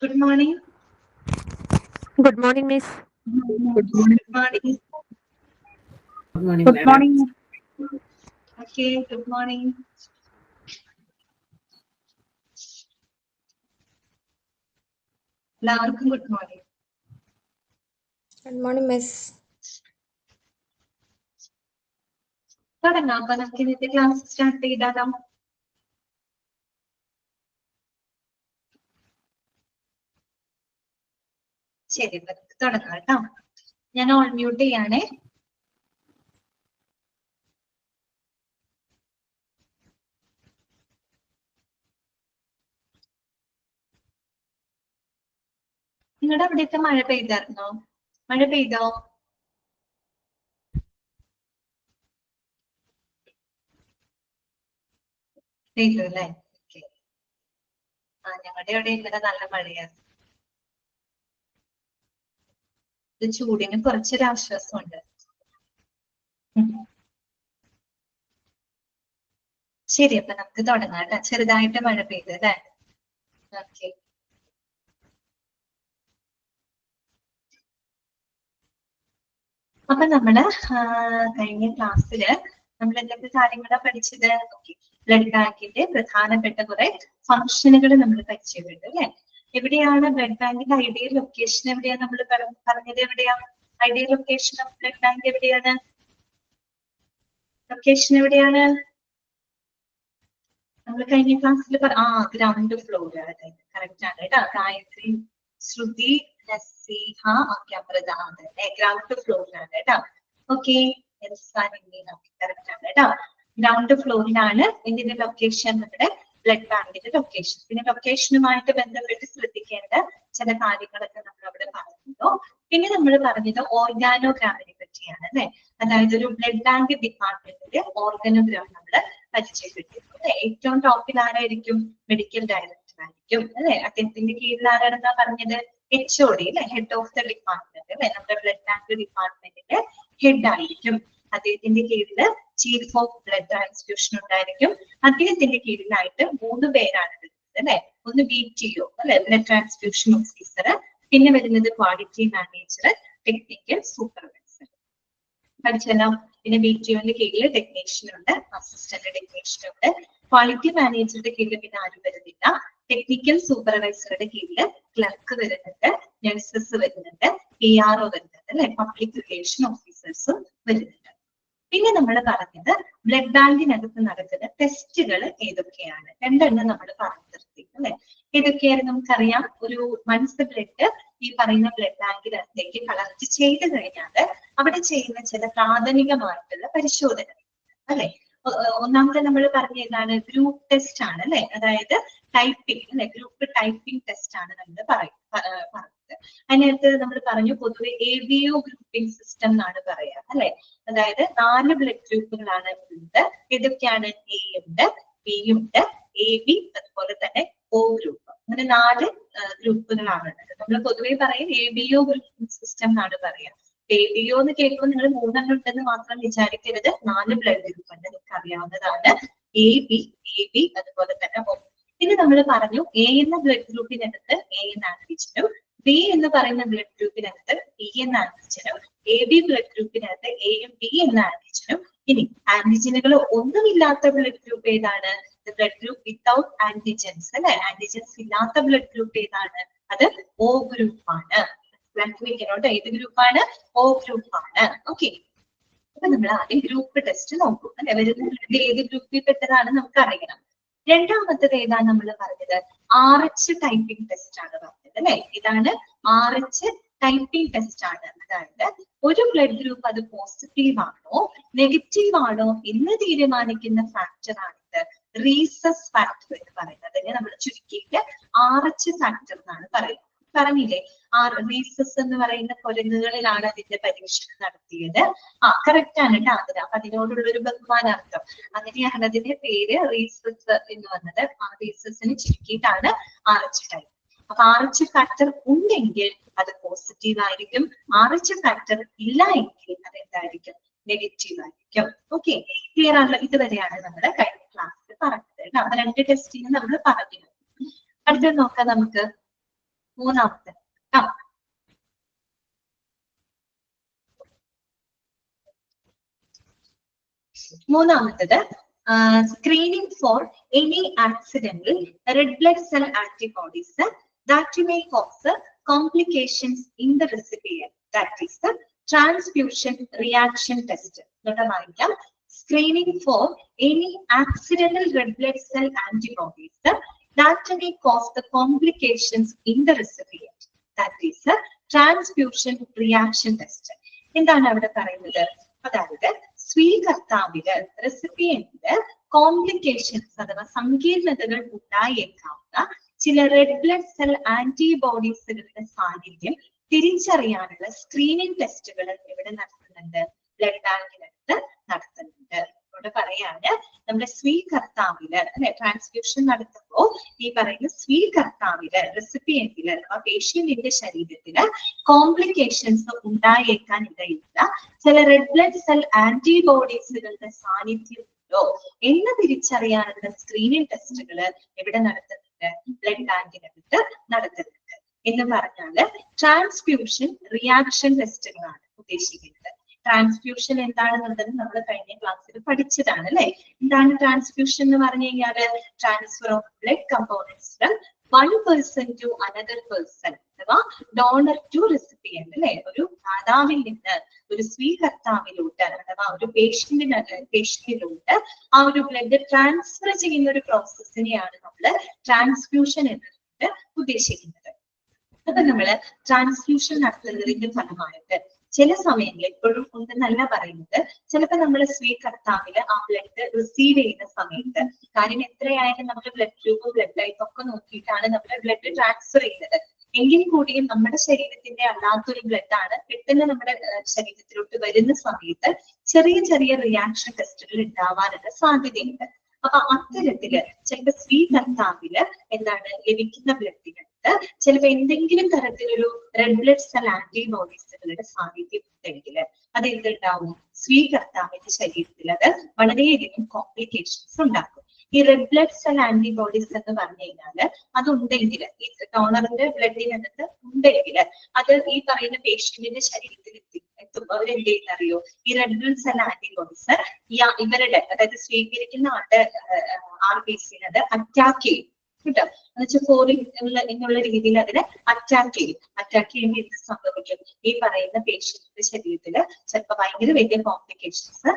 Good morning. Good morning, Miss. Good morning. Good morning. Good morning, Good madam. morning. Okay, good morning. എല്ലാവർക്കും good morning. Good morning, Miss. തുടങ്ങാം. അപ്പൊ നമുക്ക് ഇന്നത്തെ class start ചെയ്താലോ? ശരി, തുടങ്ങാം കേട്ടോ. ഞാൻ ഓൾ മ്യൂട്ട് ചെയ്യാണേ. നിങ്ങളുടെ അവിടെയൊക്കെ മഴ പെയ്തായിരുന്നോ? മഴ പെയ്തോ? പെയ്തു അല്ലേ? ഞങ്ങളുടെ അവിടെ ഇന്നലെ നല്ല മഴയാണ്. ഇത് ചൂടിന് കുറച്ചൊരു ആശ്വാസമുണ്ട്. ശരി, അപ്പൊ നമുക്ക് തുടങ്ങാം കേട്ടോ. ചെറുതായിട്ട് മഴ പെയ്തു അല്ലേ? ഓക്കെ. അപ്പൊ നമ്മള് കഴിഞ്ഞ ക്ലാസ്സില് നമ്മൾ എന്തൊക്കെ കാര്യങ്ങളാണ് പഠിച്ചത്? ബ്ലഡ് ബാങ്കിന്റെ പ്രധാനപ്പെട്ട കുറെ ഫംഗ്ഷനുകൾ നമ്മൾ പരിചയപ്പെട്ടു അല്ലെ? എവിടെയാണ് ബ്ലഡ് ബാങ്കിന്റെ ഐഡിയൽ ലൊക്കേഷൻ? എവിടെയാണ് നമ്മൾ പറഞ്ഞത്? എവിടെയാ ideal location of blood bank? എവിടെയാണ് ലൊക്കേഷൻ? എവിടെയാണ് നമ്മൾ കഴിഞ്ഞ ക്ലാസ്സിൽ ഗ്രൗണ്ട് ഫ്ലോർ. അതെ, കറക്റ്റ് ആണ് കേട്ടോ. ഗായത്രി, ശ്രുതി, നസീഹ, അമൃത, അതെ ഗ്രൗണ്ട് ഫ്ലോറിലാണ് കേട്ടോ. ഓക്കെ, കറക്റ്റ് ആണ് കേട്ടോ. ഗ്രൗണ്ട് ഫ്ലോറിലാണ് ഇതിന്റെ ലൊക്കേഷൻ, നമ്മുടെ ബ്ലഡ് ബാങ്കിന്റെ ലൊക്കേഷൻ. പിന്നെ ലൊക്കേഷനുമായിട്ട് ബന്ധപ്പെട്ട് ശ്രദ്ധിക്കേണ്ട ചില കാര്യങ്ങളൊക്കെ നമ്മൾ അവിടെ പറഞ്ഞിരുന്നു. പിന്നെ നമ്മൾ പറഞ്ഞത് ഓർഗാനോഗ്രാമിനെ പറ്റിയാണ് അല്ലെ? അതായത് ഒരു ബ്ലഡ് ബാങ്ക് ഡിപ്പാർട്ട്മെന്റിന്റെ ഓർഗനോഗ്രാം നമ്മൾ പരിചയപ്പെട്ടിരുന്നു. ഏറ്റവും ടോപ്പിൽ ആരായിരിക്കും? മെഡിക്കൽ ഡയറക്ടർ ആയിരിക്കും അല്ലെ? അദ്ദേഹത്തിന്റെ കീഴിൽ ആരാണെന്നാ പറഞ്ഞത്? HOD അല്ലെ? ഹെഡ് ഓഫ് ദ ഡിപ്പാർട്ട്മെന്റ് അല്ലെ? നമ്മുടെ ബ്ലഡ് ബാങ്ക് ഡിപ്പാർട്ട്മെന്റിന്റെ ഹെഡ് ആയിരിക്കും. അദ്ദേഹത്തിന്റെ കീഴില് ചീഫ് ഓഫ് ബ്ലഡ് ട്രാൻസ്ഫ്യൂഷൻ ഉണ്ടായിരിക്കും. അദ്ദേഹത്തിന്റെ കീഴിലായിട്ട് 3 പേരാണ് വരുന്നത് അല്ലെ? ഒന്ന് BTO അല്ലെ? Blood transfusion officer. പിന്നെ വരുന്നത് ക്വാളിറ്റി മാനേജർ, ടെക്നിക്കൽ സൂപ്പർവൈസർ. പഠിച്ചല്ലോ. പിന്നെ BTOന്റെ കീഴിൽ ടെക്നീഷ്യൻ ഉണ്ട്, അസിസ്റ്റന്റ് ടെക്നീഷ്യൻ ഉണ്ട്. ക്വാളിറ്റി മാനേജറുടെ കീഴിൽ പിന്നെ ആരും വരുന്നില്ല. ടെക്നിക്കൽ സൂപ്പർവൈസറുടെ കീഴിൽ ക്ലർക്ക് വരുന്നുണ്ട്, നഴ്സസ് വരുന്നുണ്ട്, PRO വരുന്നുണ്ട് അല്ലെ? പബ്ലിക് റിലേഷൻ ഓഫീസേഴ്സും വരുന്നുണ്ട്. പിന്നെ നമ്മൾ പറഞ്ഞത് ബ്ലഡ് ബാങ്കിനകത്ത് നടക്കുന്ന ടെസ്റ്റുകൾ ഏതൊക്കെയാണ്? 2 നമ്മൾ പറഞ്ഞു നിർത്തി അല്ലെ? ഏതൊക്കെയായിരുന്നു നമുക്കറിയാം. ഒരു വൺസ് ബ്ലഡ് ഈ പറയുന്ന ബ്ലഡ് ബാങ്കിനകത്തേക്ക് കളക്ട് ചെയ്ത് കഴിഞ്ഞാൽ അവിടെ ചെയ്യുന്ന ചില പ്രാഥമികമായിട്ടുള്ള പരിശോധന അല്ലെ? ഒന്നാമത്തെ നമ്മൾ പറഞ്ഞ ഏതാണ്? ഗ്രൂപ്പ് ടെസ്റ്റ് ആണ് അല്ലെ? അതായത് ടൈപ്പിംഗ് അല്ലെ? ഗ്രൂപ്പ് ടൈപ്പിംഗ് ടെസ്റ്റ് ആണ് നമ്മൾ പറഞ്ഞത്. അതിനകത്ത് നമ്മൾ പറഞ്ഞു പൊതുവെ ABO ഗ്രൂപ്പിംഗ് സിസ്റ്റം എന്നാണ് പറയാ അല്ലെ? അതായത് 4 ബ്ലഡ് ഗ്രൂപ്പുകളാണ് ഉള്ളത്. ഏതൊക്കെയാണ്? A ഉണ്ട്, B ഉണ്ട്, AB, അതുപോലെ തന്നെ O ഗ്രൂപ്പ്. അങ്ങനെ 4 ഗ്രൂപ്പുകളാണ് ഉള്ളത്. നമ്മൾ പൊതുവെ പറയും ABO ഗ്രൂപ്പിംഗ് സിസ്റ്റം എന്നാണ് പറയാ. ABO എന്ന് കേൾക്കുമ്പോൾ നിങ്ങൾ 3 ഉണ്ടെന്ന് മാത്രം വിചാരിക്കരുത്. 4 ബ്ലഡ് ഗ്രൂപ്പ് ഉണ്ട്, നിങ്ങൾക്ക് അറിയാവുന്നതാണ്. AB, അതുപോലെ തന്നെ O. ഇനി നമ്മൾ പറഞ്ഞു A എന്ന ബ്ലഡ് ഗ്രൂപ്പിനകത്ത് A എന്ന ആന്റിജനും, B എന്ന് പറയുന്ന ബ്ലഡ് ഗ്രൂപ്പിനകത്ത് B എന്ന ആന്റിജനും, AB ബ്ലഡ് ഗ്രൂപ്പിനകത്ത് Aയും B എന്ന ആന്റിജനും. ഇനി ആന്റിജനുകൾ ഒന്നുമില്ലാത്ത ബ്ലഡ് ഗ്രൂപ്പ് ഏതാണ്? ബ്ലഡ് ഗ്രൂപ്പ് വിത്തൗട്ട് ആന്റിജൻസ് അല്ലെ? ആന്റിജൻസ് ഇല്ലാത്ത ബ്ലഡ് ഗ്രൂപ്പ് ഏതാണ്? അത് O ഗ്രൂപ്പാണ്. മനസ്സിലാക്കിക്കോട്ടെ, ഏത് ഗ്രൂപ്പാണ്? O ഗ്രൂപ്പാണ്. ഓക്കെ, അപ്പൊ നമ്മൾ ആദ്യം ഗ്രൂപ്പ് ടെസ്റ്റ് നോക്കും അല്ലെ? വരുന്ന ഏത് ഗ്രൂപ്പിൽ പെട്ടതാണ് നമുക്ക് അറിയണം. രണ്ടാമത്തത് ഏതാണ് നമ്മൾ പറഞ്ഞത്? RH ടൈപ്പിംഗ് ടെസ്റ്റ് ആണ് പറഞ്ഞത് അല്ലെ? ഇതാണ് RH ടൈപ്പിംഗ് ടെസ്റ്റ് ആണ്. അതായത് ഒരു ബ്ലഡ് ഗ്രൂപ്പ് അത് പോസിറ്റീവ് ആണോ നെഗറ്റീവ് ആണോ എന്ന് തീരുമാനിക്കുന്ന ഫാക്ടർ ആണിത് റീസസ് ഫാക്ടർ എന്ന് പറയുന്നത്. അതിനെ നമ്മൾ ചുരുക്കിയിട്ട് RH ഫാക്ടർ എന്നാണ് പറയുന്നത്. പറഞ്ഞില്ലേ? റീസസ് എന്ന് പറയുന്ന കുരങ്ങുകളിലാണ് അതിന്റെ പരീക്ഷണം നടത്തിയത്. കറക്റ്റ് ആണ് കേട്ടോ. അപ്പൊ അതിനോടുള്ള ഒരു ബഹുമാനാർത്ഥം അങ്ങനെയാണ് അതിന്റെ പേര് റീസസ് എന്ന് വന്നത്. ആ റീസസിന് ചുരുക്കിയിട്ടാണ് RH ടൈപ്പ്. അപ്പൊ RH ഫാക്ടർ ഉണ്ടെങ്കിൽ അത് പോസിറ്റീവ് ആയിരിക്കും. RH ഫാക്ടർ ഇല്ല എങ്കിൽ അത് എന്തായിരിക്കും? നെഗറ്റീവ് ആയിരിക്കും. ഓക്കെ, ക്ലിയർ ആണല്ലോ? ഇതുവരെയാണ് നമ്മൾ കഴിഞ്ഞ ക്ലാസ്സിൽ പറഞ്ഞത് കേട്ടോ. അപ്പൊ 2 ടെസ്റ്റിന് നമ്മൾ പറഞ്ഞു. അടുത്തത് നോക്കാം നമുക്ക്. മൂന്നാമത്തെ മൂന്നാമത്തത് screening for any accidental red blood cell antibodies that may cos complications in the recipient, that is the transfusion reaction test. ഇവിടെ വായിക്കാം. Screening for any accidental red blood cell antibodies that may cause the complications in the recipient, that is the transfusion reaction test. എന്താണ് അവിടെ പറയുന്നത്? അതായത് സ്വീകർത്താവില് റെസിപ്പിയന്റില് complications അഥവാ സങ്കീർണതകൾ ഉണ്ടായേക്കാവുന്ന ചില റെഡ് ബ്ലഡ് സെൽ ആന്റിബോഡീസുകളുടെ സാന്നിധ്യം തിരിച്ചറിയാനുള്ള സ്ക്രീനിങ് ടെസ്റ്റുകൾ ഇവിടെ നടത്തുന്നുണ്ട്, ബ്ലഡ് ബാങ്കിനകത്ത് നടത്തുന്നുണ്ട്. ഇവിടെ പറയാണ് നമ്മുടെ സ്വീകർത്താവില് അല്ലെ ട്രാൻസ്ഫ്യൂഷൻ നടത്തുമ്പോൾ ഈ പറയുന്ന സ്വീകർത്താവില് റെസിപ്പിയന്റില് ആ പേഷ്യന്റിന്റെ ശരീരത്തില് കോംപ്ലിക്കേഷൻസ് ഉണ്ടായേക്കാൻ ഇടയില്ല ചില റെഡ് ബ്ലഡ് സെൽ ആന്റിബോഡീസുകളുടെ സാന്നിധ്യം ഉണ്ടോ എന്ന് തിരിച്ചറിയാനുള്ള സ്ക്രീനിങ് ടെസ്റ്റുകൾ എവിടെ നടത്തുന്നുണ്ട്? ബ്ലഡ് ബാങ്കിനകത്ത് നടത്തുന്നുണ്ട്. എന്ന് പറഞ്ഞാല് ട്രാൻസ്ഫ്യൂഷൻ റിയാക്ഷൻ ടെസ്റ്റുകളാണ് ഉദ്ദേശിക്കുന്നത്. ട്രാൻസ്ഫ്യൂഷൻ എന്താണെന്നുള്ളത് നമ്മൾ കഴിഞ്ഞ ക്ലാസ്സിൽ പഠിച്ചതാണ് അല്ലെ. എന്താണ് ട്രാൻസ്ഫ്യൂഷൻ എന്ന് പറഞ്ഞു കഴിഞ്ഞാല്? Transfer of blood components from one person to another person അഥവാ ഡോണർ ടു റെസിപ്പിയന്റ് അല്ലെ. ഒരു ദാതാവിൽ നിന്ന് ഒരു സ്വീകർത്താവിലോട്ട് അഥവാ ഒരു പേഷ്യന്റിലോട്ട് ആ ഒരു ബ്ലഡ് ട്രാൻസ്ഫർ ചെയ്യുന്ന ഒരു പ്രോസസ്സിനെയാണ് നമ്മൾ ട്രാൻസ്ഫ്യൂഷൻ എന്നുള്ളത് ഉദ്ദേശിക്കുന്നത്. അപ്പൊ നമ്മള് ട്രാൻസ്ഫ്യൂഷൻ നടത്തുന്നതിന്റെ ഫലമായിട്ട് ചില സമയങ്ങളിൽ എപ്പോഴും ഉണ്ടെന്നല്ല പറയുന്നത്, ചിലപ്പോൾ നമ്മൾ സ്വീകർത്താവില് ആ ബ്ലഡ് റിസീവ് ചെയ്യുന്ന സമയത്ത്, കാര്യം എത്രയായാലും നമ്മൾ ബ്ലഡ് ഗ്രൂപ്പ് ബ്ലഡ് ടൈപ്പ് ഒക്കെ നോക്കിയിട്ടാണ് നമ്മൾ ബ്ലഡ് ട്രാൻസ്ഫർ ചെയ്യുന്നത്. എങ്കിൽ കൂടിയും നമ്മുടെ ശരീരത്തിന്റെ അല്ലാത്തൊരു ബ്ലഡ് ആണ് പെട്ടെന്ന് നമ്മുടെ ശരീരത്തിലോട്ട് വരുന്ന സമയത്ത് ചെറിയ ചെറിയ റിയാക്ഷൻ ടെസ്റ്റുകൾ ഉണ്ടാവാനുള്ള സാധ്യതയുണ്ട്. അപ്പൊ അത്തരത്തില് ചിലപ്പോ സ്വീകർത്താവില് എന്താണ് ലഭിക്കുന്ന ബ്ലഡിനകത്ത് ചിലപ്പോ എന്തെങ്കിലും തരത്തിലൊരു റെഡ് ബ്ലഡ് സെൽ ആന്റിബോഡീസുകളുടെ സാന്നിധ്യം ഉണ്ടെങ്കിൽ അത് എന്തുണ്ടാവും? സ്വീകർത്താവിന്റെ ശരീരത്തിൽ അത് വളരെയധികം കോംപ്ലിക്കേഷൻസ് ഉണ്ടാക്കും. ഈ റെഡ് ബ്ലഡ് സെൽ ആന്റിബോഡീസ് എന്ന് പറഞ്ഞു കഴിഞ്ഞാല് അതുണ്ടെങ്കിൽ ഈ ഡോണറിന്റെ ബ്ലഡിനകത്ത് ഉണ്ടെങ്കിൽ അത് ഈ പറയുന്ന പേഷ്യന്റിന്റെ ശരീരത്തിൽ എത്തുമ്പോൾ അവരെന്ത് ചെയ്യുന്നറിയോ? ഈ റെഡ് ബ്ലഡ് സെൽ ആന്റിബോഡീസ് ഇവരുടെ അതായത് സ്വീകരിക്കുന്ന RBCനെ അത് അറ്റാക്ക് ചെയ്യും കേട്ടോ. എന്നുവെച്ചാൽ ഫോറിൻ എന്നുള്ള രീതിയിൽ അതിനെ അറ്റാക്ക് ചെയ്യും. അറ്റാക്ക് ചെയ്യുമ്പോൾ എന്ത് സംഭവിക്കും? ഈ പറയുന്ന പേഷ്യന്റിന്റെ ശരീരത്തിൽ ചിലപ്പോൾ ഭയങ്കര വലിയ കോംപ്ലിക്കേഷൻസ്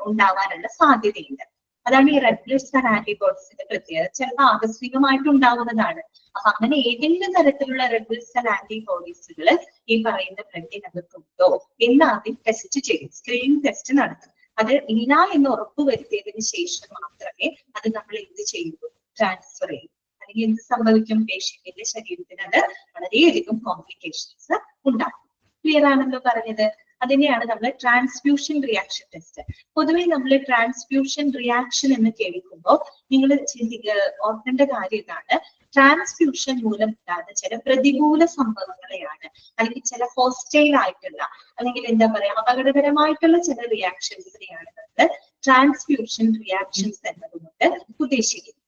ഉണ്ടാവാനുള്ള സാധ്യതയുണ്ട്. അതാണ് ഈ റെഡ് ബ്ലഡ് സെൽ ആന്റിബോഡീസിന്റെ പ്രത്യേകത. ചിലപ്പോൾ ആകസ്മികമായിട്ട് ഉണ്ടാവുന്നതാണ്. അപ്പൊ അങ്ങനെ ഏതെങ്കിലും തരത്തിലുള്ള റെഡ് ബ്ലഡ് സെൽ ആന്റിബോഡീസുകൾ ഈ പറയുന്ന ബ്ലഡിനകത്തുണ്ടോ എന്ന് ആദ്യം ടെസ്റ്റ് ചെയ്യും, സ്ക്രീനിങ് ടെസ്റ്റ് നടത്തും. അത് ഇല്ല എന്ന് ഉറപ്പുവരുത്തിയതിനു ശേഷം മാത്രമേ അത് നമ്മൾ എന്ത് ചെയ്യുള്ളൂ? ട്രാൻസ്ഫർ ചെയ്യും. അല്ലെങ്കിൽ എന്ത് സംഭവിക്കും? പേഷ്യന്റിന്റെ ശരീരത്തിന് അത് വളരെയധികം കോംപ്ലിക്കേഷൻസ് ഉണ്ടാക്കും. ക്ലിയർ ആണല്ലോ പറഞ്ഞത്? അതിനെയാണ് നമ്മൾ ട്രാൻസ്ഫ്യൂഷൻ റിയാക്ഷൻ ടെസ്റ്റ്. പൊതുവെ നമ്മൾ ട്രാൻസ്ഫ്യൂഷൻ റിയാക്ഷൻ എന്ന് കേൾക്കുമ്പോൾ നിങ്ങൾ ഓർക്കേണ്ട കാര്യം ഇതാണ്, ട്രാൻസ്ഫ്യൂഷൻ മൂലം ഉണ്ടാകുന്ന ചില പ്രതികൂല സംഭവങ്ങളെയാണ്, അല്ലെങ്കിൽ ചില ഹോസ്റ്റൈൽ ആയിട്ടുള്ള അല്ലെങ്കിൽ എന്താ പറയാ അപകടകരമായിട്ടുള്ള ചില റിയാക്ഷൻസിനെയാണ് നമ്മൾ ട്രാൻസ്ഫ്യൂഷൻ റിയാക്ഷൻസ് എന്നതുകൊണ്ട് ഉദ്ദേശിക്കുന്നത്.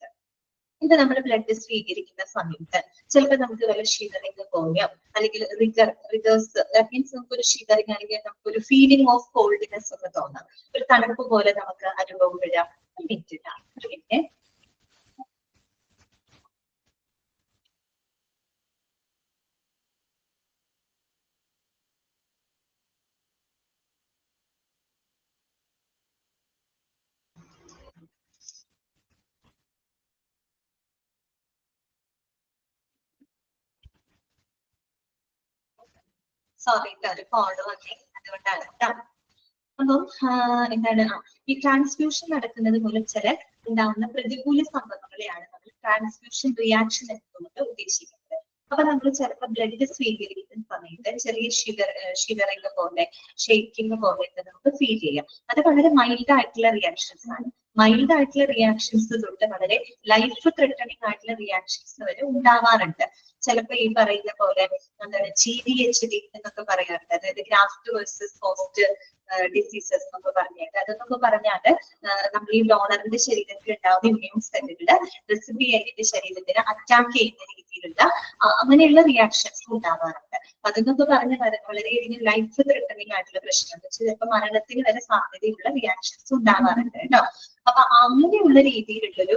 ഇത് നമ്മൾ ബ്ലഡ് സ്വീകരിക്കുന്ന സമയത്ത് ചിലപ്പോൾ നമുക്ക് വല്ല ഷിവറിങ് തോന്നിയോ അല്ലെങ്കിൽ റിഗേഴ്സ് മീൻസ് നമുക്കൊരു ഷിവറിങ് അല്ലെങ്കിൽ നമുക്കൊരു ഫീലിംഗ് ഓഫ് കോൾഡ്നെസ് ഒക്കെ തോന്നാം, ഒരു തണുപ്പ് പോലെ നമുക്ക് അനുഭവപ്പെടാം. പിന്നെ സോറി ഒരു കോഡ് വന്നേ, അതുകൊണ്ടാണ് കേട്ടോ. അപ്പം എന്താണ് ഈ ട്രാൻസ്ഫ്യൂഷൻ നടക്കുന്നത് മൂലം ചില ഉണ്ടാവുന്ന പ്രതികൂല സംഭവങ്ങളെയാണ് നമ്മൾ ട്രാൻസ്ഫ്യൂഷൻ റിയാക്ഷൻ എന്നതുകൊണ്ട് ഉദ്ദേശിക്കുന്നത്. അപ്പൊ നമ്മൾ ചിലപ്പോൾ ബ്ലഡ് സ്വീകരിക്കുന്ന സമയത്ത് ചെറിയ ഷിവറിങ് പോലെ ഷേക്കിങ് പോലെയൊക്കെ നമുക്ക് ഫീൽ ചെയ്യാം. അത് വളരെ മൈൽഡ് ആയിട്ടുള്ള റിയാക്ഷൻസ് ആണ്. മൈൽഡ് ആയിട്ടുള്ള റിയാക്ഷൻസ് തൊട്ട് വളരെ ലൈഫ് ത്രെട്ടണിങ് ആയിട്ടുള്ള റിയാക്ഷൻസ് വരെ ഉണ്ടാവാറുണ്ട്. ചിലപ്പോ ഈ പറയുന്ന പോലെ എന്താണ് GVHD എന്നൊക്കെ പറയാറുണ്ട്, അതായത് ഗ്രാഫ്റ്റ് വേഴ്സസ് ഹോസ്റ്റ് ഡിസീസസ് എന്നൊക്കെ പറഞ്ഞിട്ട്. അതെന്നൊക്കെ പറഞ്ഞാൽ നമ്മൾ ഈ ഡോണറിന്റെ ശരീരത്തിൽ ഉണ്ടാവുന്ന ഇമ്മ്യൂൺ സെല്ലുകള് റെസിപ്പിയന്റിന്റെ ശരീരത്തിന് അറ്റാക്ക് ചെയ്യുന്ന രീതിയിലുള്ള അങ്ങനെയുള്ള റിയാക്ഷൻസ് ഉണ്ടാവാറുണ്ട്. അതെന്നൊക്കെ പറഞ്ഞ് വളരെയധികം ലൈഫ് ത്രെട്ടനിങ് ആയിട്ടുള്ള പ്രശ്നം എന്ന് വെച്ചാൽ ചിലപ്പോൾ മരണത്തിന് വരെ സാധ്യതയുള്ള റിയാക്ഷൻസ് ഉണ്ടാവാറുണ്ട് കേട്ടോ. അപ്പൊ അങ്ങനെയുള്ള രീതിയിലുള്ളൊരു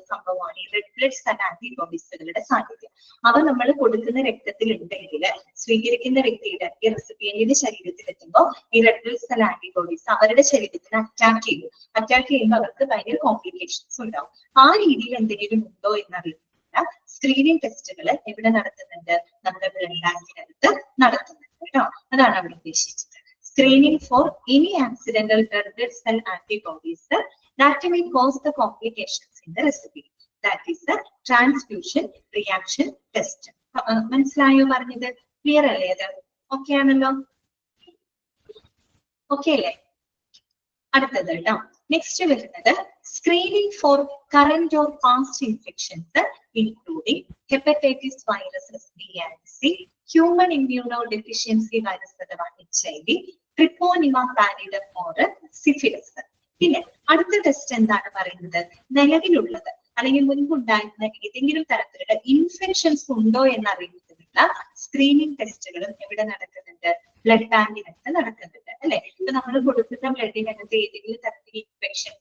സംഭവമാണ് ഈ റെഡ് ബ്ലഡ് സെൽ ആന്റിബോഡീസുകളുടെ സാന്നിധ്യം. അവ നമ്മൾ കൊടുക്കുന്ന രക്തത്തിൽ ഉണ്ടെങ്കിൽ സ്വീകരിക്കുന്ന വ്യക്തിയുടെ ഈ റെസിപ്പിയന്റിന്റെ ശരീരത്തിൽ എത്തുമ്പോൾ ഈ റെഡ് ബ്ലഡ് സെൽ ആന്റിബോഡീസ് അവരുടെ ശരീരത്തിന് അറ്റാക്ക് ചെയ്യും. അറ്റാക്ക് ചെയ്യുമ്പോൾ അവർക്ക് ഭയങ്കര കോംപ്ലിക്കേഷൻസ് ഉണ്ടാവും. ആ രീതിയിൽ എന്തെങ്കിലും ഉണ്ടോ എന്നറിയില്ല. സ്ക്രീനിങ് ടെസ്റ്റുകൾ എവിടെ നടത്തുന്നുണ്ട്? നമ്മുടെ ബ്ലഡ് ബാങ്കിനകത്ത് നടത്തുന്നുണ്ട് കേട്ടോ. അതാണ് അവിടെ ഉദ്ദേശിച്ചത്. Screening for any accidental red blood cell antibodies that may cause the complications in the recipe. That is the transfusion reaction test. മനസ്സിലായോ പറഞ്ഞത്? ക്ലിയർ അല്ലേ? അത് ഓക്കെ ആണല്ലോ? ഓക്കെ അല്ലേ? അടുത്തത് കേട്ടോ. നെക്സ്റ്റ് വരുന്നത് screening four current or past infections including hepatitis viruses B and C, human immunodeficiency virus അഥവാ HIV, ട്രിപ്പോനിമ പാനിഡം ഓർ സിഫിലിസ്. പിന്നെ അടുത്ത ടെസ്റ്റ് എന്താണ് പറയുന്നത്? നിലവിലുള്ളത് അല്ലെങ്കിൽ മുൻപുണ്ടായിരുന്ന ഏതെങ്കിലും തരത്തിലുള്ള ഇൻഫെക്ഷൻസ് ഉണ്ടോ എന്നറിയുന്നതിനുള്ള സ്ക്രീനിങ് ടെസ്റ്റുകളും എവിടെ നടക്കുന്നുണ്ട്? ബ്ലഡ് ബാങ്കിനകത്ത് നടക്കുന്നുണ്ട് അല്ലെ? ഇപ്പൊ നമ്മൾ കൊടുക്കുന്ന ബ്ലഡിനകത്ത് ഏതെങ്കിലും തരത്തിൽ ഇൻഫെക്ഷൻസ്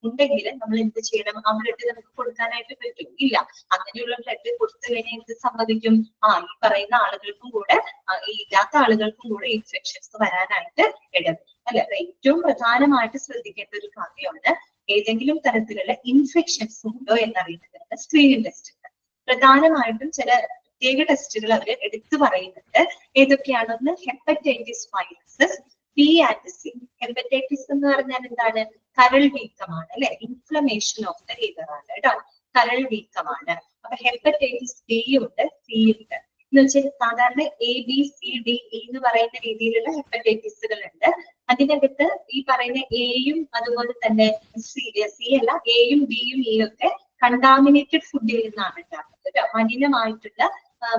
ഉണ്ടെങ്കിൽ നമ്മൾ എന്ത് ചെയ്യണം? ആ ബ്ലഡ് നമുക്ക് കൊടുക്കാനായിട്ട് പറ്റും? ഇല്ല. അങ്ങനെയുള്ള ബ്ലഡ് കൊടുത്തു കഴിഞ്ഞാൽ എന്ത് സംഭവിക്കും? ഈ പറയുന്ന ആളുകൾക്കും കൂടെ ഇല്ലാത്ത ആളുകൾക്കും കൂടെ ഇൻഫെക്ഷൻസ് വരാനായിട്ട് ഇടം അല്ലെ? ഏറ്റവും പ്രധാനമായിട്ട് ശ്രദ്ധിക്കേണ്ട ഒരു കാര്യമാണ് ഏതെങ്കിലും തരത്തിലുള്ള ഇൻഫെക്ഷൻസ് ഉണ്ടോ എന്നറിയുന്നതിനുള്ള സ്ക്രീനിങ് ടെസ്റ്റ്. പ്രധാനമായിട്ടും ചില പ്രത്യേക ടെസ്റ്റുകൾ അവർ എടുത്തു പറയുന്നുണ്ട്. ഏതൊക്കെയാണെന്ന്? Hepatitis viruses B and C. Hepatitis എന്ന് പറഞ്ഞാൽ എന്താണ്? കരൾ വീക്കമാണ് അല്ലെ? ഇൻഫ്ലമേഷൻ ഓഫ് ദ ലിവർ ആണ് കേട്ടോ. കരൾ വീക്കമാണ്. അപ്പൊ ഹെപ്പറ്റൈറ്റിസ് ബി ഉണ്ട്, സി ഉണ്ട്. എന്ന് വെച്ചാൽ സാധാരണ ABCDE എന്ന് പറയുന്ന രീതിയിലുള്ള ഹെപ്പറ്റൈറ്റിസുകൾ ഉണ്ട്. അതിനകത്ത് ഈ പറയുന്ന എയും അതുപോലെ തന്നെ സി അല്ല, എയും ബിയും ഇയും ഒക്കെ കണ്ടാമിനേറ്റഡ് ഫുഡിൽ നിന്നാണ് ഉണ്ടാക്കുന്നത്. മലിനമായിട്ടുള്ള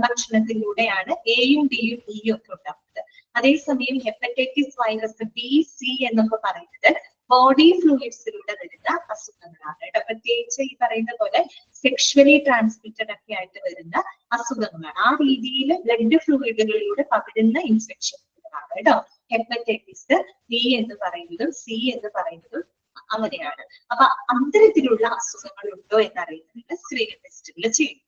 ഭക്ഷണത്തിലൂടെയാണ് എയും ഡിയും ഇയും ഒക്കെ ഉണ്ടാക്കുന്നത്. അതേസമയം ഹെപ്പറ്റൈറ്റിസ് വൈറസ് B-C എന്നൊക്കെ പറയുന്നത് ബോഡി ഫ്ലൂയിഡ്സിലൂടെ വരുന്ന അസുഖങ്ങളാണ് കേട്ടോ. പ്രത്യേകിച്ച് ഈ പറയുന്ന പോലെ സെക്ഷുവലി ട്രാൻസ്മിറ്റഡ് ഒക്കെ ആയിട്ട് വരുന്ന അസുഖങ്ങളാണ്. ആ രീതിയിൽ ബ്ലഡ് ഫ്ലൂയിഡുകളിലൂടെ പകരുന്ന ഇൻഫെക്ഷൻസുകളാണ് കേട്ടോ. ഹെപ്പറ്റൈറ്റിസ് ബി എന്ന് പറയുന്നതും സി എന്ന് പറയുന്നതും അങ്ങനെയാണ്. അപ്പൊ അത്തരത്തിലുള്ള അസുഖങ്ങൾ ഉണ്ടോ എന്നറിയുന്നതിന് സ്ക്രീനിങ് ടെസ്റ്റുകൾ ചെയ്യും.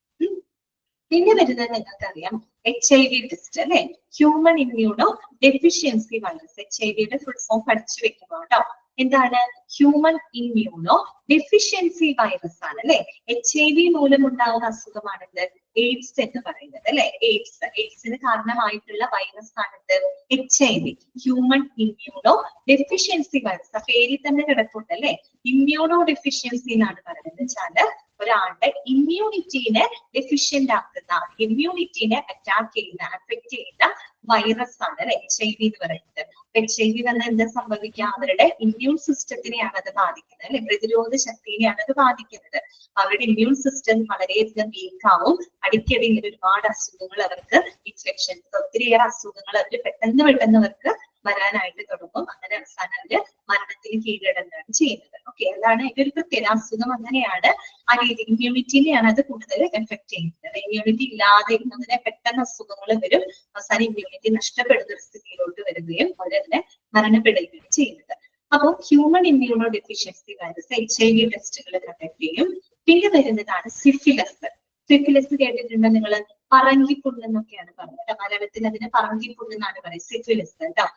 പിന്നെ വരുന്നത് നിങ്ങൾക്കറിയാം HIV ടെസ്റ്റ് അല്ലെ? Human immunodeficiency virus. HIV full form പഠിച്ചു വെക്കുന്നു കേട്ടോ. എന്താണ്? ഹ്യൂമൻ ഇമ്മ്യൂണോ ഡെഫിഷ്യൻസി വൈറസ് ആണ് അല്ലെ? HIV മൂലം ഉണ്ടാകുന്ന അസുഖമാണിത് എയ്ഡ്സ് എന്ന് പറയുന്നത് അല്ലെ? എയ്ഡ്സിന് കാരണമായിട്ടുള്ള വൈറസ് ആണിത് HIV, human immunodeficiency virus. ആ പേരിൽ തന്നെ കിടപ്പുണ്ട് അല്ലെ? ഇമ്മ്യൂണോ ഡെഫിഷ്യൻസി എന്നാണ് പറയുന്നത്. വെച്ചാല് ഒരാളുടെ ഇമ്മ്യൂണിറ്റീനെ ഡെഫിഷ്യന്റ് ആക്കുന്ന, ഇമ്മ്യൂണിറ്റീനെ അറ്റാക്ക് ചെയ്യുന്ന, അഫക്ട് ചെയ്യുന്ന വൈറസ് ആണ് അല്ലെ HIV എന്ന് പറയുന്നത്. HIV വന്നാൽ എന്താ സംഭവിക്കുക? അവരുടെ ഇമ്മ്യൂൺ സിസ്റ്റത്തിനെയാണ് അത് ബാധിക്കുന്നത് അല്ലെ? പ്രതിരോധ ശക്തിയെയാണ് അത് ബാധിക്കുന്നത്. അവരുടെ ഇമ്മ്യൂൺ സിസ്റ്റം വളരെയധികം വീക്കാവും. അടിക്കടി ഇങ്ങനെ ഒരുപാട് അസുഖങ്ങൾ അവർക്ക്, ഇൻഫെക്ഷൻസ്, ഒത്തിരിയേറെ അസുഖങ്ങൾ അവർ പെട്ടെന്ന് അവർക്ക് വരാനായിട്ട് തുടങ്ങും. അങ്ങനെ അവസാനം അവര് മരണത്തിന് കീഴടങ്ങുകയാണ് ചെയ്യുന്നത്. ഓക്കെ, അതാണ് ഇതിന്റെ ഒരു പ്രത്യേക അസുഖം. അങ്ങനെയാണ് ആ രീതി ഇമ്മ്യൂണിറ്റിനെയാണ് അത് കൂടുതൽ എഫക്ട് ചെയ്യുന്നത്. ഇമ്മ്യൂണിറ്റി ഇല്ലാതെ അങ്ങനെ പെട്ടെന്ന് അസുഖങ്ങൾ വരും. അവസാനം ഇമ്മ്യൂണിറ്റി നഷ്ടപ്പെടുന്ന ഒരു സ്ഥിതിയിലോട്ട് വരികയും അവരതിനെ മരണപ്പെടുകയും ചെയ്യുന്നത്. അപ്പോൾ human immunodeficiency virus HIV ടെസ്റ്റുകൾ കണ്ടക്ട് ചെയ്യും. പിന്നെ വരുന്നതാണ് സിഫിലിസ്. സിഫിലിസ് കേട്ടിട്ടുണ്ടോ നിങ്ങൾ? പറങ്കിപ്പുണ്ണ് എന്നൊക്കെയാണ് പറയുന്നത്. മലയാളത്തിൽ അതിന് പറങ്കിപ്പുണ്ണെന്നാണ് പറയുന്നത്, സിഫിലിസ് കേട്ടോ.